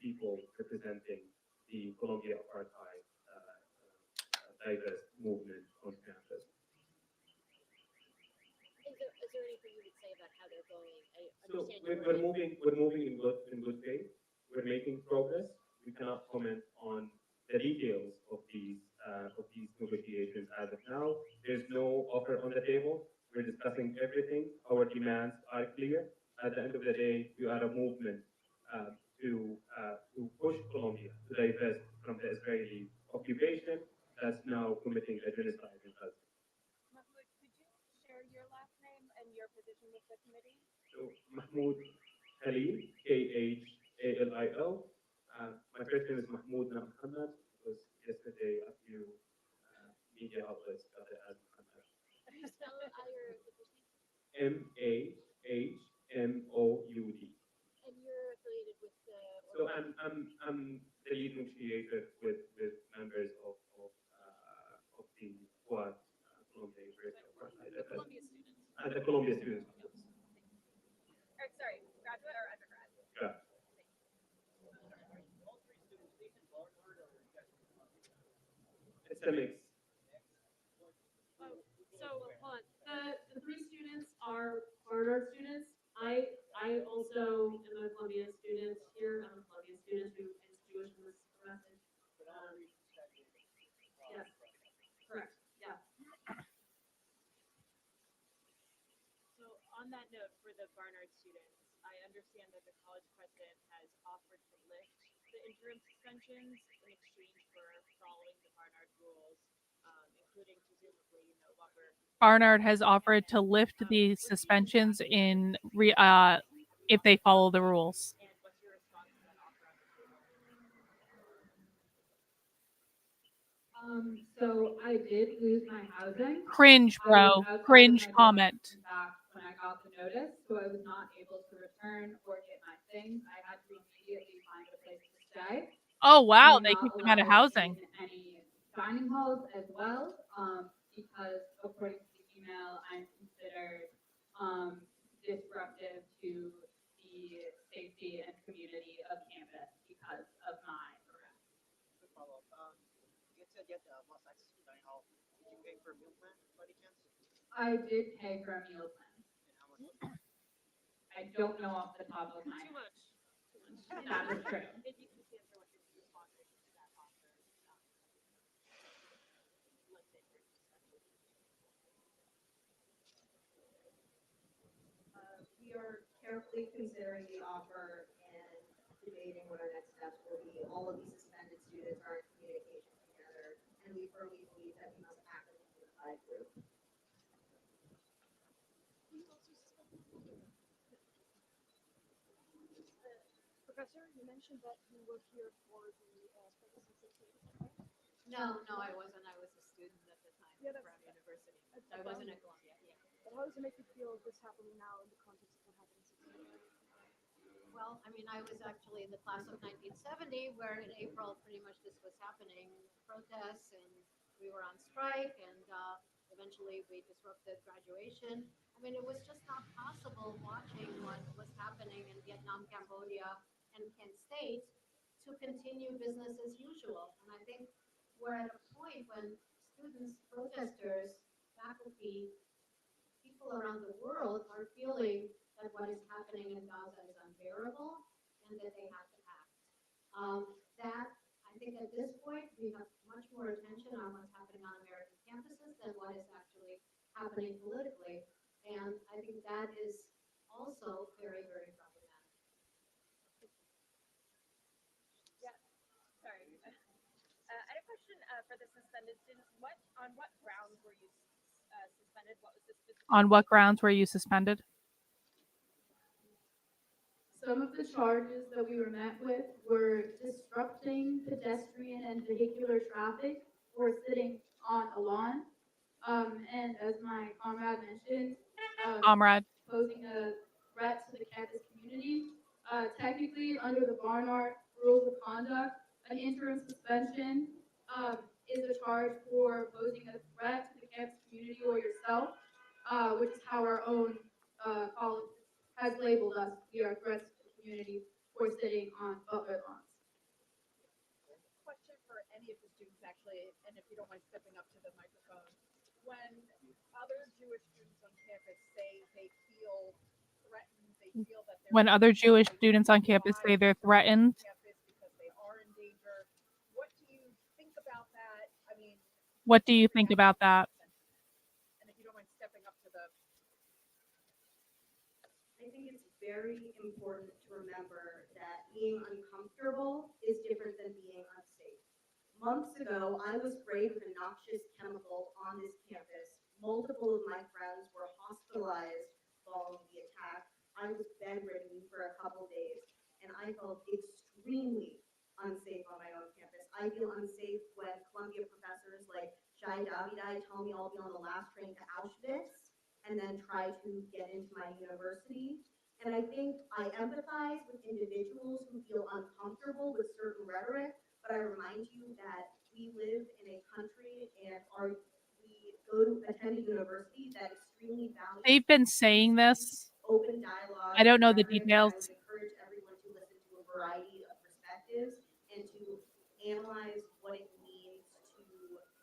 people representing the Colombia apartheid diverse movement on campus. Is there anything you would say about how they're going? I So understand we're moving in good faith. We're making progress. We cannot comment on the details of these negotiations as of now. There's no offer on the table. We're discussing everything. Our demands are clear. At the end of the day, we are a movement to push Colombia to divest from the Israeli Mulna Muhammad because yesterday a few media outlets got it as Muhammad. Can you spell your the first name? Mahmoud. And you're affiliated with the So I'm the lead negotiator with members of the Quad Columbia University of Forsyth, The Columbia students. the Columbia Students Conference. Or sorry, graduate or undergrad? Yeah. It's a mix. So hold on. The three students are Barnard students. I also am a Columbia student here. I'm a Columbia student who is Jewish and was arrested. Yes, correct. Yeah. So on that note, for the Barnard students, I understand that the college president has offered to lift the interim suspensions in exchange for following the Barnard rules, including presumably no longer. Barnard has offered to lift the suspensions if they follow the rules. And what's your response to that offer on the table? So I did lose my housing. Cringe, I was bro. outside of Cringe my dorm comment. back when I got the notice, so I was not able to return or get my things. I had to immediately find a place to stay. Oh I wow, am they not kicked him out of allowed housing. in any dining halls as well, because according to the email, I'm considered disruptive to the safety and community of campus because of my arrest. Quick follow-up. You said you had lost access to dining hall. Did you pay for a meal plan by any chance? I did pay for a meal plan. And how much was it? I don't know off the top of my Too head. much. That is true. If you can answer what your response is to that offer, let's say for We are carefully considering the offer and debating what our next steps will be. All of these suspended students are in communication together, and we firmly believe that we must act as a unified group. Professor, you mentioned that you were here for the Ferguson 68. No, I wasn't. I was a student at the time Yeah, at Brown University. I wasn't at Columbia. Yeah. But how does it make you feel this happening now in the context of what happened in 68? Well, I mean, I was actually in the class of 1970, where in April, pretty much this was happening, protests, and we were on strike, and eventually we disrupted graduation. I mean, it was just not possible watching what was happening in Vietnam, Cambodia, and Kent State to continue business as usual. And I think we're at a point when students, protesters, faculty, people around the world are feeling that what is happening in Gaza is unbearable and that they have to act. That I think at this point we have much more attention on what's happening on American campuses than what is actually happening politically, and I think that is also very, very problematic. Yeah, sorry. I had a question for the suspended students. On what grounds were you suspended? What was the specific? On what grounds were you suspended? Some of the charges that we were met with were disrupting pedestrian and vehicular traffic or sitting on a lawn. And as my comrade mentioned, Comrade. posing a threat to the campus community. Technically, under the Barnard Rules of Conduct, an interim suspension is a charge for posing a threat to the campus community or yourself, which is how our own college has labeled us. We are threats to the community for sitting on Butler lawns. Question for any of the students, actually, and if you don't mind stepping up to the microphone. When other Jewish students on campus say they feel threatened, they feel that When other Jewish students on campus say they're threatened, campus because they are in danger, what do you think about that? I mean, what do you think about that? and if you don't mind stepping up to the I think it's very important to remember that being uncomfortable is different than being unsafe. Months ago, I was sprayed with a noxious chemical on this campus. Multiple of my friends were hospitalized following the attack. I was bedridden for a couple days, and I felt extremely unsafe on my own campus. I feel unsafe when Columbia professors like Shai Davidai tell me I'll be on the last train to Auschwitz and then try to get into my university. And I think I empathize with individuals who feel uncomfortable with certain rhetoric, but I remind you that we live in a country and we go to attend a university that extremely values They've been saying this. open dialogue I don't and know the rhetoric, and I details. would encourage everyone to listen to a variety of perspectives and to analyze what it means to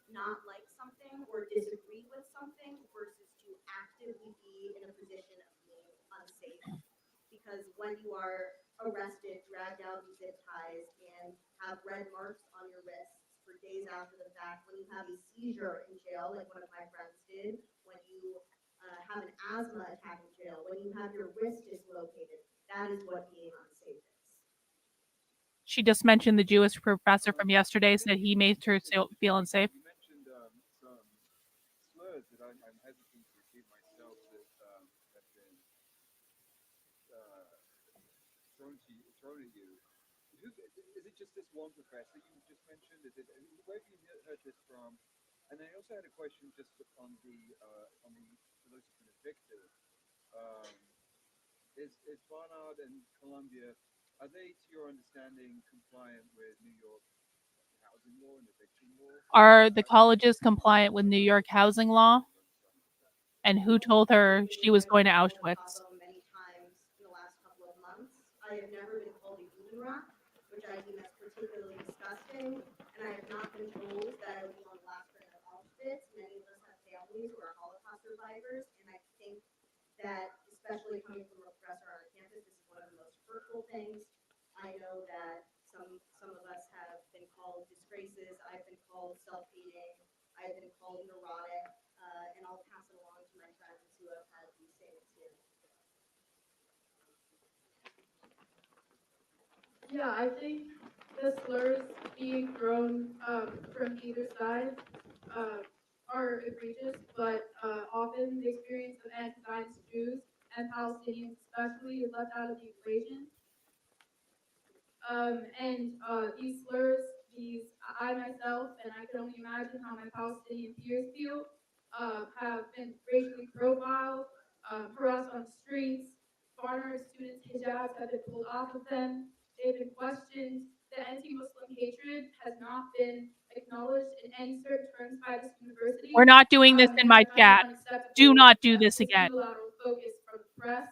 not like something or disagree with something versus to actively be in a position of being unsafe. Because when you are arrested, dragged out in zip ties, and have red marks on your wrists for days after the fact, when you have a seizure in jail, like one of my friends did, when you have an asthma attack in jail, when you have your wrist dislocated, that is what being unsafe is. She just mentioned the Jewish professor from yesterday said he made her feel unsafe. You mentioned some slurs that I'm hesitant to repeat myself that have been thrown at you. Is it just this one professor you just mentioned? Where have you heard this from? And I also had a question just on the for those who've been evicted. Um, is Barnard and Columbia, are they, to your understanding, compliant with New York housing law and eviction law? Are the colleges compliant with New York housing law? And who told her she was going to Auschwitz? Many times in the last couple of months, I have never been called a human rock, which I deem as particularly disgusting, and I have not been told that I would be on the last train of Auschwitz. Many of us have families who are Holocaust survivors, and I think that, especially coming from a professor on our campus, this is one of the most hurtful things. I know that some of us have been called disgraces. I've been called self-hating. I've been called neurotic, and I'll pass it along to my friends who have had these same experiences. Yeah, I think the slurs being thrown from either side are egregious, but often the experience of anti-Zionist Jews and Palestinians especially is left out of the equation. These slurs, I myself, and I can only imagine how my Palestinian peers feel, have been racially profiled, harassed on the streets, foreigner students' hijabs have been pulled off of them, they've been questioned. The anti-Muslim hatred has not been acknowledged in any certain terms by this university. We're not doing this in And my I find chat. it unacceptable Do not do that this this again. unilateral focus from the press.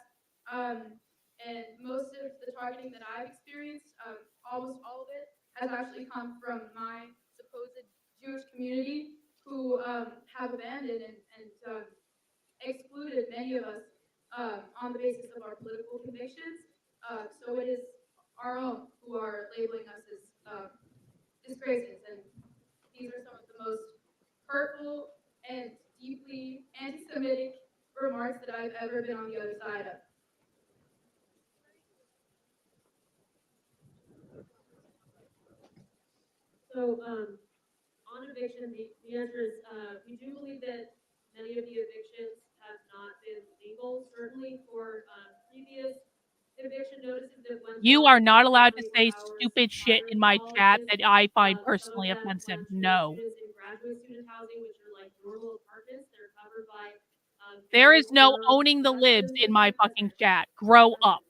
And most of the targeting that I've experienced, almost all of it, has actually come from my supposed Jewish community who have abandoned and excluded many of us on the basis of our political convictions. So it is our own who are labeling us as disgraces, and these are some of the most hurtful and deeply anti-Semitic remarks that I've ever been on the other side of. So on eviction, the answer is we do believe that many of the evictions have not been legal. Certainly for previous eviction notices that went You out are not less than allowed to 24 say hours stupid shit prior in to my all of chat this. that I find Some of personally them offensive. went to No. students in graduate student housing, which are like normal apartments that are covered by There very is no order owning the libs protection in my systems. fucking chat. Grow up.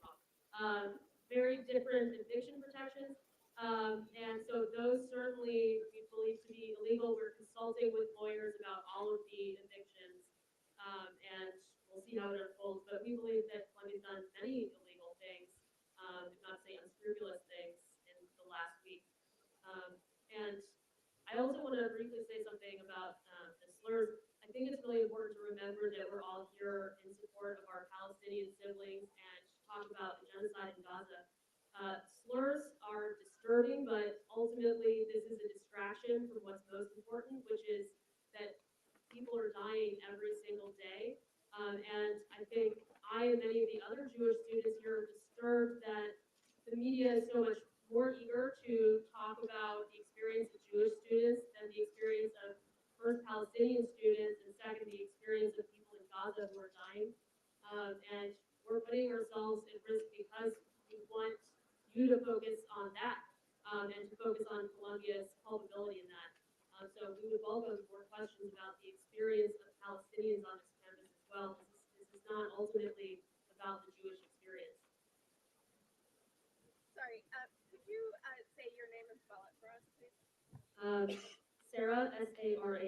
Very different eviction protections. And so those certainly we believe to be illegal. We're consulting with lawyers about all of the evictions, and we'll see how it unfolds. But we believe that Columbia's done many illegal things, if not say unscrupulous things, in the last week. And I also want to briefly say something about the slurs. I think it's really important to remember that we're all here in support of our Palestinian siblings and talk about the genocide in Gaza. Slurs are disturbing, but ultimately this is a distraction from what's most important, which is that people are dying every single day. And I think I and many of the other Jewish students here are disturbed that the media is so much more eager to talk about the experience of Jewish students than the experience of first Palestinian students, and second, the experience of people in Gaza who are dying. And we're putting ourselves at risk because we want you to focus on that, and to focus on Columbia's culpability in that. So we would welcome more questions about the experience of Palestinians on this campus as well. This is not ultimately about the Jewish experience. Sorry, could you say your name and spell it for us, please? Sarah, Sarah,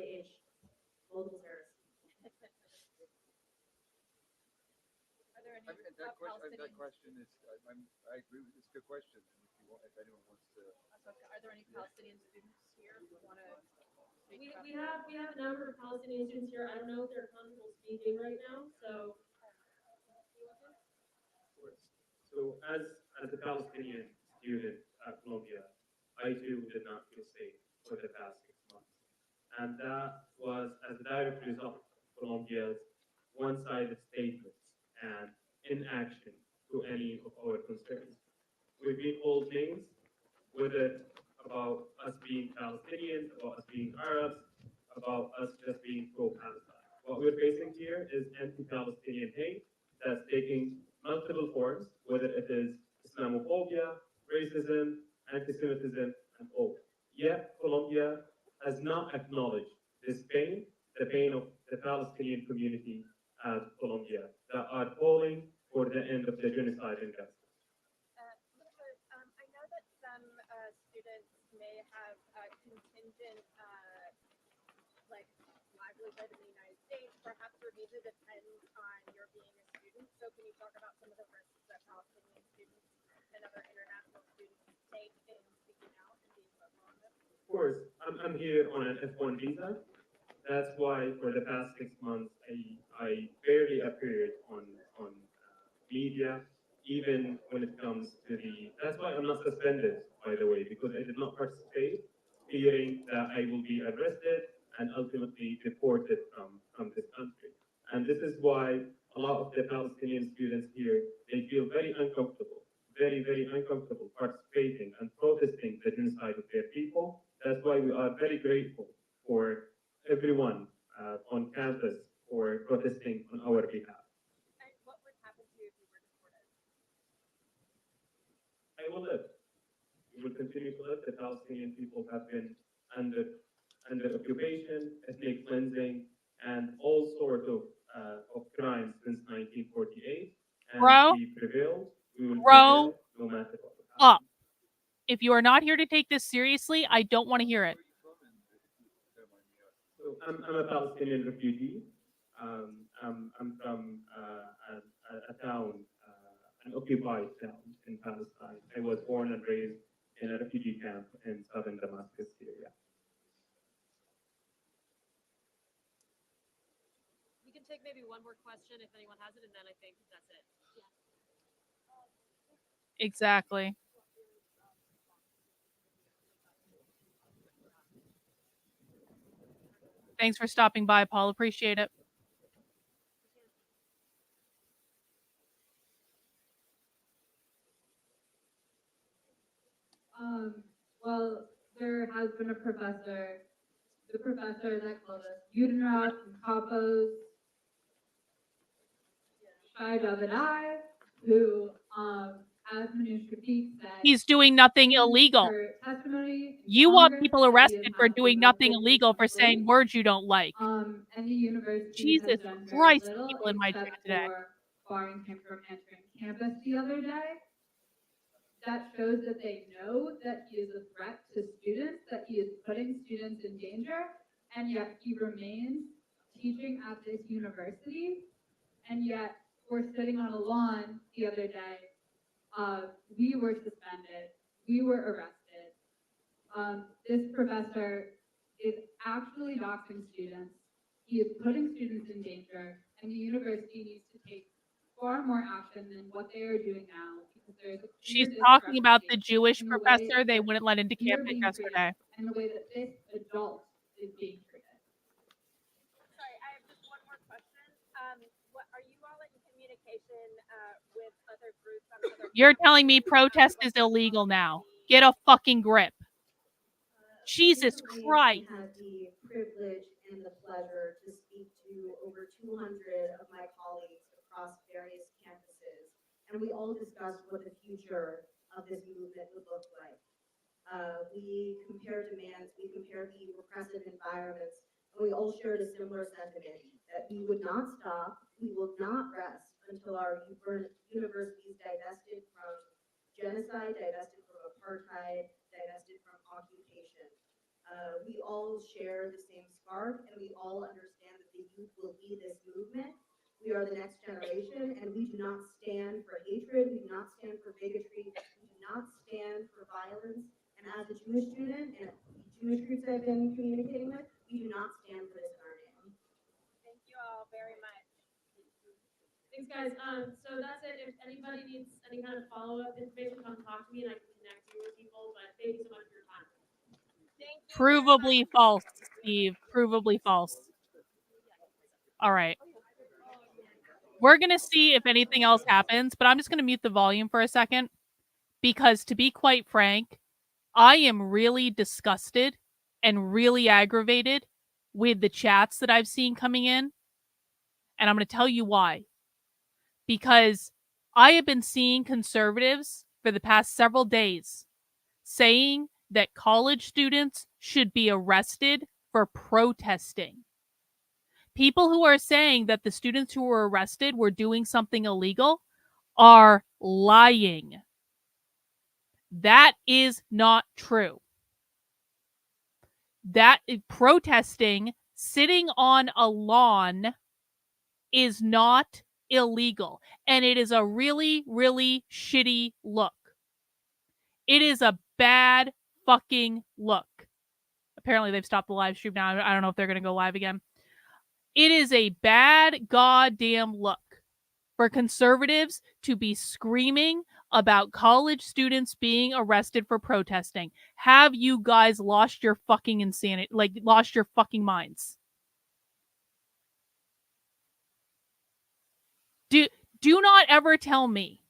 multiple Sarahs. Are there any That Palestinians? question is, I agree with, it's a good question. And if anyone wants to, Are there any Palestinian students here who want to speak about We have a number of Palestinian students here. I don't know if they're comfortable speaking right now, so. So as a Palestinian student at Columbia, I too did not feel safe for the past 6 months. And that was as a direct result of Colombia's one-sided statements and inaction to any of our concerns. We've been called names, whether about us being Palestinians, about us being Arabs, about us just being pro-Palestine. What we're facing here is anti-Palestinian hate that's taking multiple forms, whether it is Islamophobia, racism, anti-Semitism, and all. Yet Colombia has not acknowledged this pain, the pain of the Palestinian community at Colombia, that are calling for the end of the genocide in Gaza. I know that some students may have contingent like livelihood in the United States. Perhaps your visa depends on your being a student. So can you talk about some of the risks that Palestinian students and other international students take in speaking out and being vocal on this? Of course, I'm here on an F1 visa. That's why for the past 6 months, I barely appeared on media, even when it comes to the. That's why I'm not suspended, by the way, because I did not participate, fearing that I will be arrested and ultimately deported from this country. And this is why a lot of the Palestinian students here, they feel very uncomfortable, very uncomfortable participating and protesting the genocide of their people. That's why we are very grateful for everyone on campus for protesting on our behalf. And what would happen to you if you were deported? I will live. We will continue to live. The Palestinian people have been under occupation, ethnic cleansing, and all sorts of crimes since 1948. And Grow, we prevailed. We will grow prevail no matter what. up. If you are not here to take this seriously, I don't want to hear it. So I'm a Palestinian refugee. I'm from a town, an occupied town in Palestine. I was born and raised in a refugee camp in southern Damascus, Syria. We can take maybe one more question if anyone has it, and then I think that's it. Exactly. Thanks for stopping by, Paul. Appreciate it. Well, there has been a professor, the professor that called us Udenrot and Kapos, Shai Davidai, who, as Manoush Shafiq said, He's doing nothing illegal. her testimony in You want Congress people that he arrested did for not doing live up nothing to illegal for saying complaint. words you don't like. And the university Jesus has done very Christ, the little people in my except chat today. for barring him from entering campus the other day. That shows that they know that he is a threat to students, that he is putting students in danger, and yet he remains teaching at this university. And yet we're sitting on a lawn the other day. We were suspended. We were arrested. This professor is actually doxing students. He is putting students in danger, and the university needs to take far more action than what they are doing now, because there is a clear She's talking about the discrepancy Jewish in the way professor they that wouldn't let into we are campus being yesterday. treated and the way that this adult is being treated. Sorry, I have just one more question. What are you all in communication with other groups on other? You're telling me protest is illegal now. Get a fucking grip. Jesus Recently, Christ. I had the privilege and the pleasure to speak to over 200 of my colleagues across various campuses, and we all discussed what the future of this movement would look like. We compare demands, we compare the repressive environments, and we all shared a similar sentiment that we would not stop, we will not rest until our universities divested from genocide, divested from apartheid, divested from occupation. We all share the same scarf, and we all understand that the youth will lead this movement. We are the next generation, and we do not stand for hatred, we do not stand for bigotry, we do not stand for violence. And as a Jewish student, and the Jewish groups I've been communicating with, we do not stand for this in our name. Thank you all very much. Thanks, guys. So that's it. If anybody needs any kind of follow-up information, come talk to me and I can connect you with people. But thank you so much for your time. Thank you. Provably false, Steve. Provably false. All right. We're going to see if anything else happens, but I'm just going to mute the volume for a second because, to be quite frank, I am really disgusted and really aggravated with the chats that I've seen coming in. And I'm going to tell you why. Because I have been seeing conservatives for the past several days saying that college students should be arrested for protesting. People who are saying that the students who were arrested were doing something illegal are lying. That is not true. That protesting, sitting on a lawn, is not illegal. And it is a really, really shitty look. It is a bad fucking look. Apparently they've stopped the live stream now. I don't know if they're going to go live again. It is a bad goddamn look for conservatives to be screaming about college students being arrested for protesting. Have you guys lost your fucking insanity? Like, lost your fucking minds? Do not ever tell me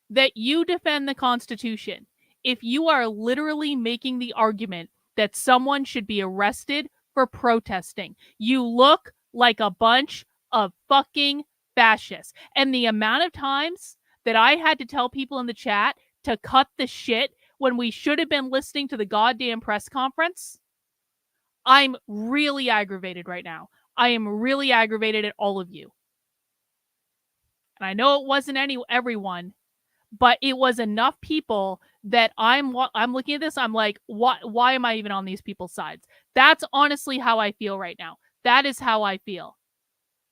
that you defend the Constitution if you are literally making the argument that someone should be arrested for protesting. You look like a bunch of fucking fascists. And the amount of times that I had to tell people in the chat to cut the shit when we should have been listening to the goddamn press conference, I'm really aggravated right now. I am really aggravated at all of you. And I know it wasn't everyone, but it was enough people that I'm looking at this. I'm like, why am I even on these people's sides? That's honestly how I feel right now. That is how I feel.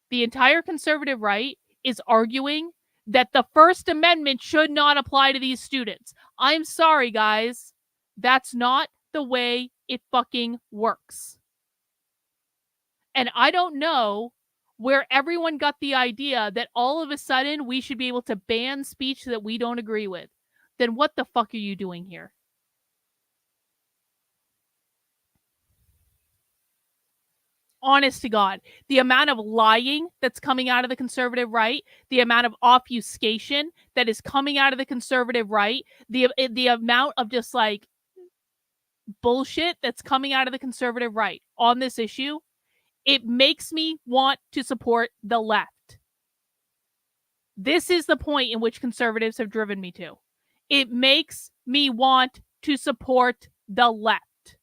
The entire conservative right is arguing that the First Amendment should not apply to these students. I'm sorry, guys. That's not the way it fucking works. And I don't know where everyone got the idea that all of a sudden we should be able to ban speech that we don't agree with. Then what the fuck are you doing here? Honest to God, the amount of lying that's coming out of the conservative right, the amount of obfuscation that is coming out of the conservative right, the amount of just like bullshit that's coming out of the conservative right on this issue, it makes me want to support the left. This is the point in which conservatives have driven me to. It makes me want to support the left.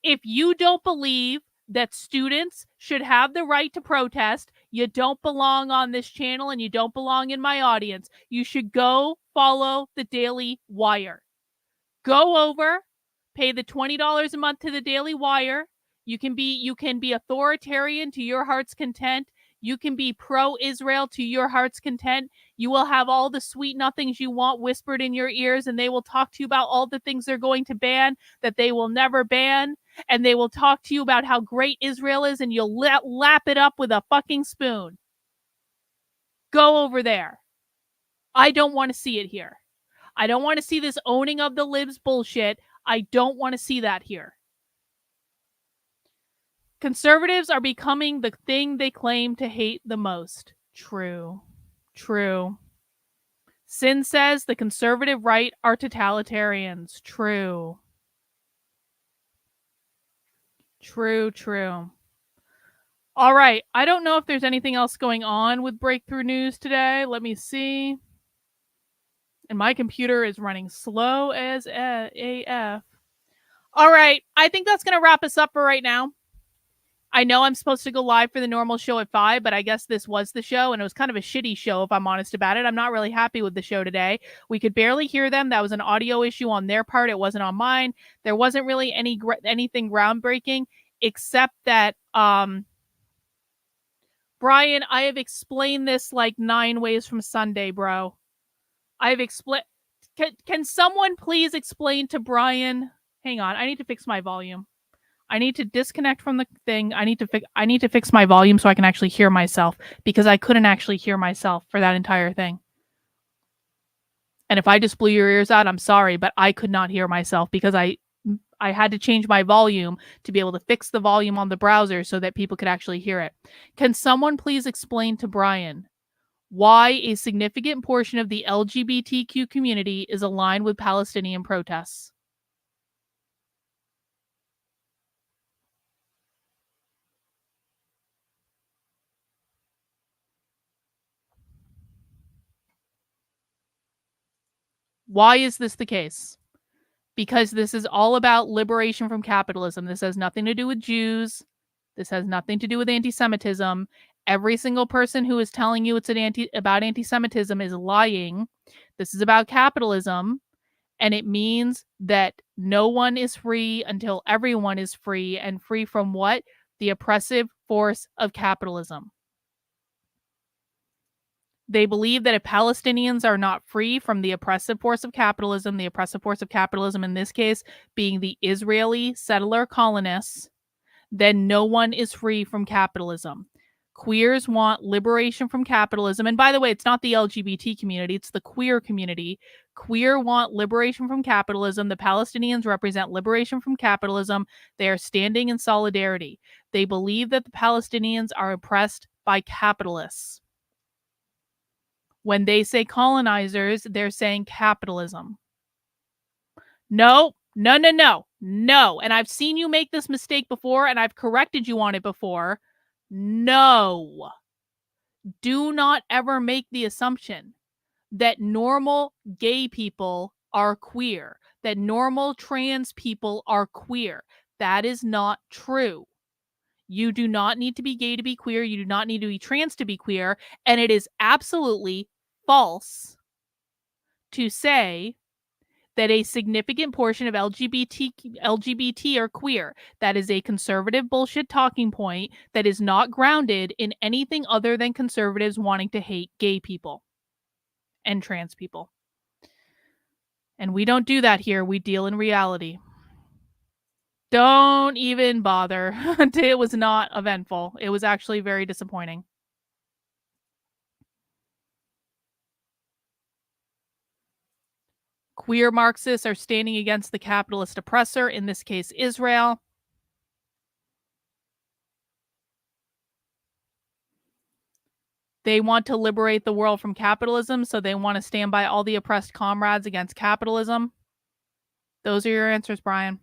If you don't believe that students should have the right to protest, you don't belong on this channel and you don't belong in my audience. You should go follow the Daily Wire. Go over, pay the $20 a month to the Daily Wire. You can be authoritarian to your heart's content. You can be pro-Israel to your heart's content. You will have all the sweet nothings you want whispered in your ears, and they will talk to you about all the things they're going to ban that they will never ban. And they will talk to you about how great Israel is, and you'll lap it up with a fucking spoon. Go over there. I don't want to see it here. I don't want to see this owning of the libs bullshit. I don't want to see that here. Conservatives are becoming the thing they claim to hate the most. True. True. Sin says the conservative right are totalitarians. True. True, true. All right. I don't know if there's anything else going on with Breakthrough News today. Let me see. And my computer is running slow as AF. All right. I think that's going to wrap us up for right now. I know I'm supposed to go live for the normal show at 5, but I guess this was the show, and it was kind of a shitty show, if I'm honest about it. I'm not really happy with the show today. We could barely hear them. That was an audio issue on their part. It wasn't on mine. There wasn't really anything groundbreaking, except that, Brian, I have explained this like 9 ways from Sunday, bro. I've explained. Can someone please explain to Brian? Hang on, I need to fix my volume. I need to disconnect from the thing. I need to fix my volume so I can actually hear myself, because I couldn't actually hear myself for that entire thing. And if I just blew your ears out, I'm sorry, but I could not hear myself because I had to change my volume to be able to fix the volume on the browser so that people could actually hear it. Can someone please explain to Brian why a significant portion of the LGBTQ community is aligned with Palestinian protests? Why is this the case? Because this is all about liberation from capitalism. This has nothing to do with Jews. This has nothing to do with anti-Semitism. Every single person who is telling you it's about anti-Semitism is lying. This is about capitalism, and it means that no one is free until everyone is free, and free from what? The oppressive force of capitalism. They believe that if Palestinians are not free from the oppressive force of capitalism in this case being the Israeli settler colonists, then no one is free from capitalism. Queers want liberation from capitalism. And by the way, it's not the LGBT community, it's the queer community. Queer want liberation from capitalism. The Palestinians represent liberation from capitalism. They are standing in solidarity. They believe that the Palestinians are oppressed by capitalists. When they say colonizers, they're saying capitalism. No. And I've seen you make this mistake before, and I've corrected you on it before. No. Do not ever make the assumption that normal gay people are queer, that normal trans people are queer. That is not true. You do not need to be gay to be queer. You do not need to be trans to be queer. And it is absolutely false to say that a significant portion of LGBT are queer. That is a conservative bullshit talking point that is not grounded in anything other than conservatives wanting to hate gay people and trans people. And we don't do that here. We deal in reality. Don't even bother. It was not eventful. It was actually very disappointing. Queer Marxists are standing against the capitalist oppressor, in this case, Israel. They want to liberate the world from capitalism, so they want to stand by all the oppressed comrades against capitalism. Those are your answers, Brian.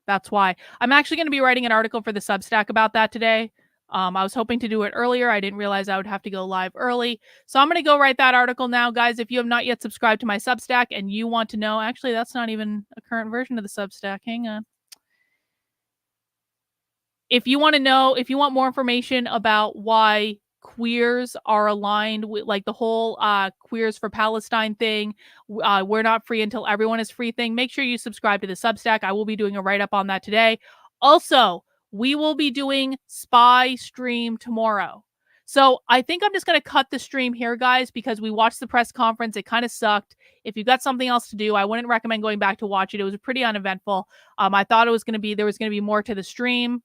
That's why. I'm actually going to be writing an article for the Substack about that today. I was hoping to do it earlier. I didn't realize I would have to go live early. So I'm going to go write that article now. Guys, if you have not yet subscribed to my Substack and you want to know, actually, that's not even a current version of the Substack. Hang on. If you want to know, if you want more information about why queers are aligned with like the whole Queers for Palestine thing, we're not free until everyone is free thing, make sure you subscribe to the Substack. I will be doing a write-up on that today. Also, we will be doing Spy Stream tomorrow. So I think I'm just going to cut the stream here, guys, because we watched the press conference. It kind of sucked. If you've got something else to do, I wouldn't recommend going back to watch it. It was pretty uneventful. I thought there was going to be more to the stream.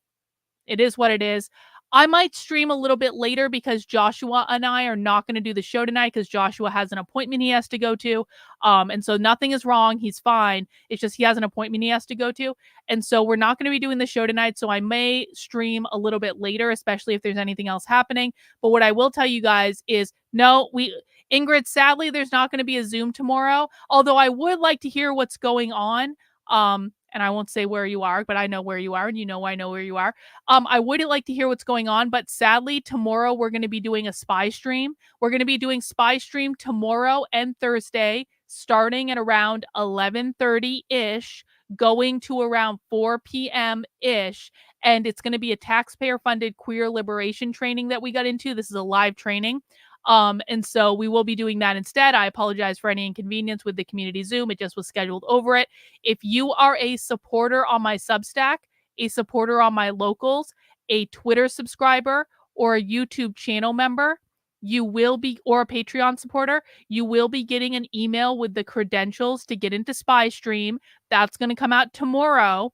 It is what it is. I might stream a little bit later because Joshua and I are not going to do the show tonight because Joshua has an appointment he has to go to. And so nothing is wrong. He's fine. It's just he has an appointment he has to go to. And so we're not going to be doing the show tonight. So I may stream a little bit later, especially if there's anything else happening. But what I will tell you guys is Ingrid, sadly, there's not going to be a Zoom tomorrow. Although I would like to hear what's going on. And I won't say where you are, but I know where you are, and you know I know where you are. I wouldn't like to hear what's going on, but sadly, tomorrow we're going to be doing a spy stream. We're going to be doing spy stream tomorrow and Thursday, starting at around 11:30-ish, going to around 4 p.m.-ish. And it's going to be a taxpayer-funded queer liberation training that we got into. This is a live training. And so we will be doing that instead. I apologize for any inconvenience with the community Zoom. It just was scheduled over it. If you are a supporter on my Substack, a supporter on my locals, a Twitter subscriber, or a YouTube channel member, you will be, or a Patreon supporter, you will be getting an email with the credentials to get into Spy Stream. That's going to come out tomorrow.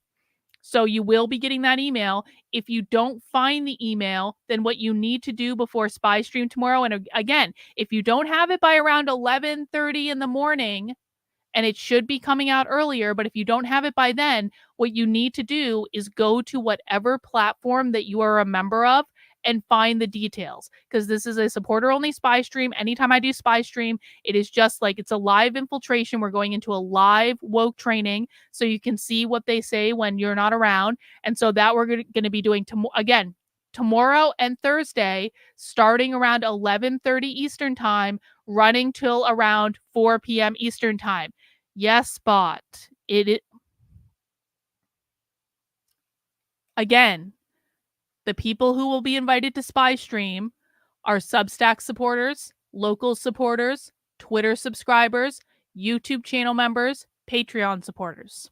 So you will be getting that email. If you don't find the email, then what you need to do before Spy Stream tomorrow, and again, if you don't have it by around 11:30 in the morning, and it should be coming out earlier, but if you don't have it by then, what you need to do is go to whatever platform that you are a member of and find the details, because this is a supporter only spy stream. Anytime I do spy stream, it is just like it's a live infiltration. We're going into a live woke training so you can see what they say when you're not around. And so that we're going to be doing again tomorrow and Thursday, starting around 11:30 Eastern time, running till around 4 p.m. Eastern time. Yes, bot. Again, the people who will be invited to Spy Stream are Substack supporters, local supporters, Twitter subscribers, YouTube channel members, Patreon supporters.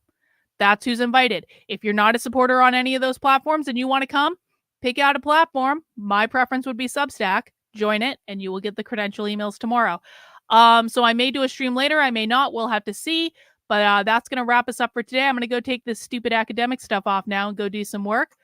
That's who's invited. If you're not a supporter on any of those platforms and you want to come, pick out a platform. My preference would be Substack. Join it, and you will get the credential emails tomorrow. So I may do a stream later. I may not. We'll have to see. But that's going to wrap us up for today. I'm going to go take this stupid academic stuff off now and go do some work.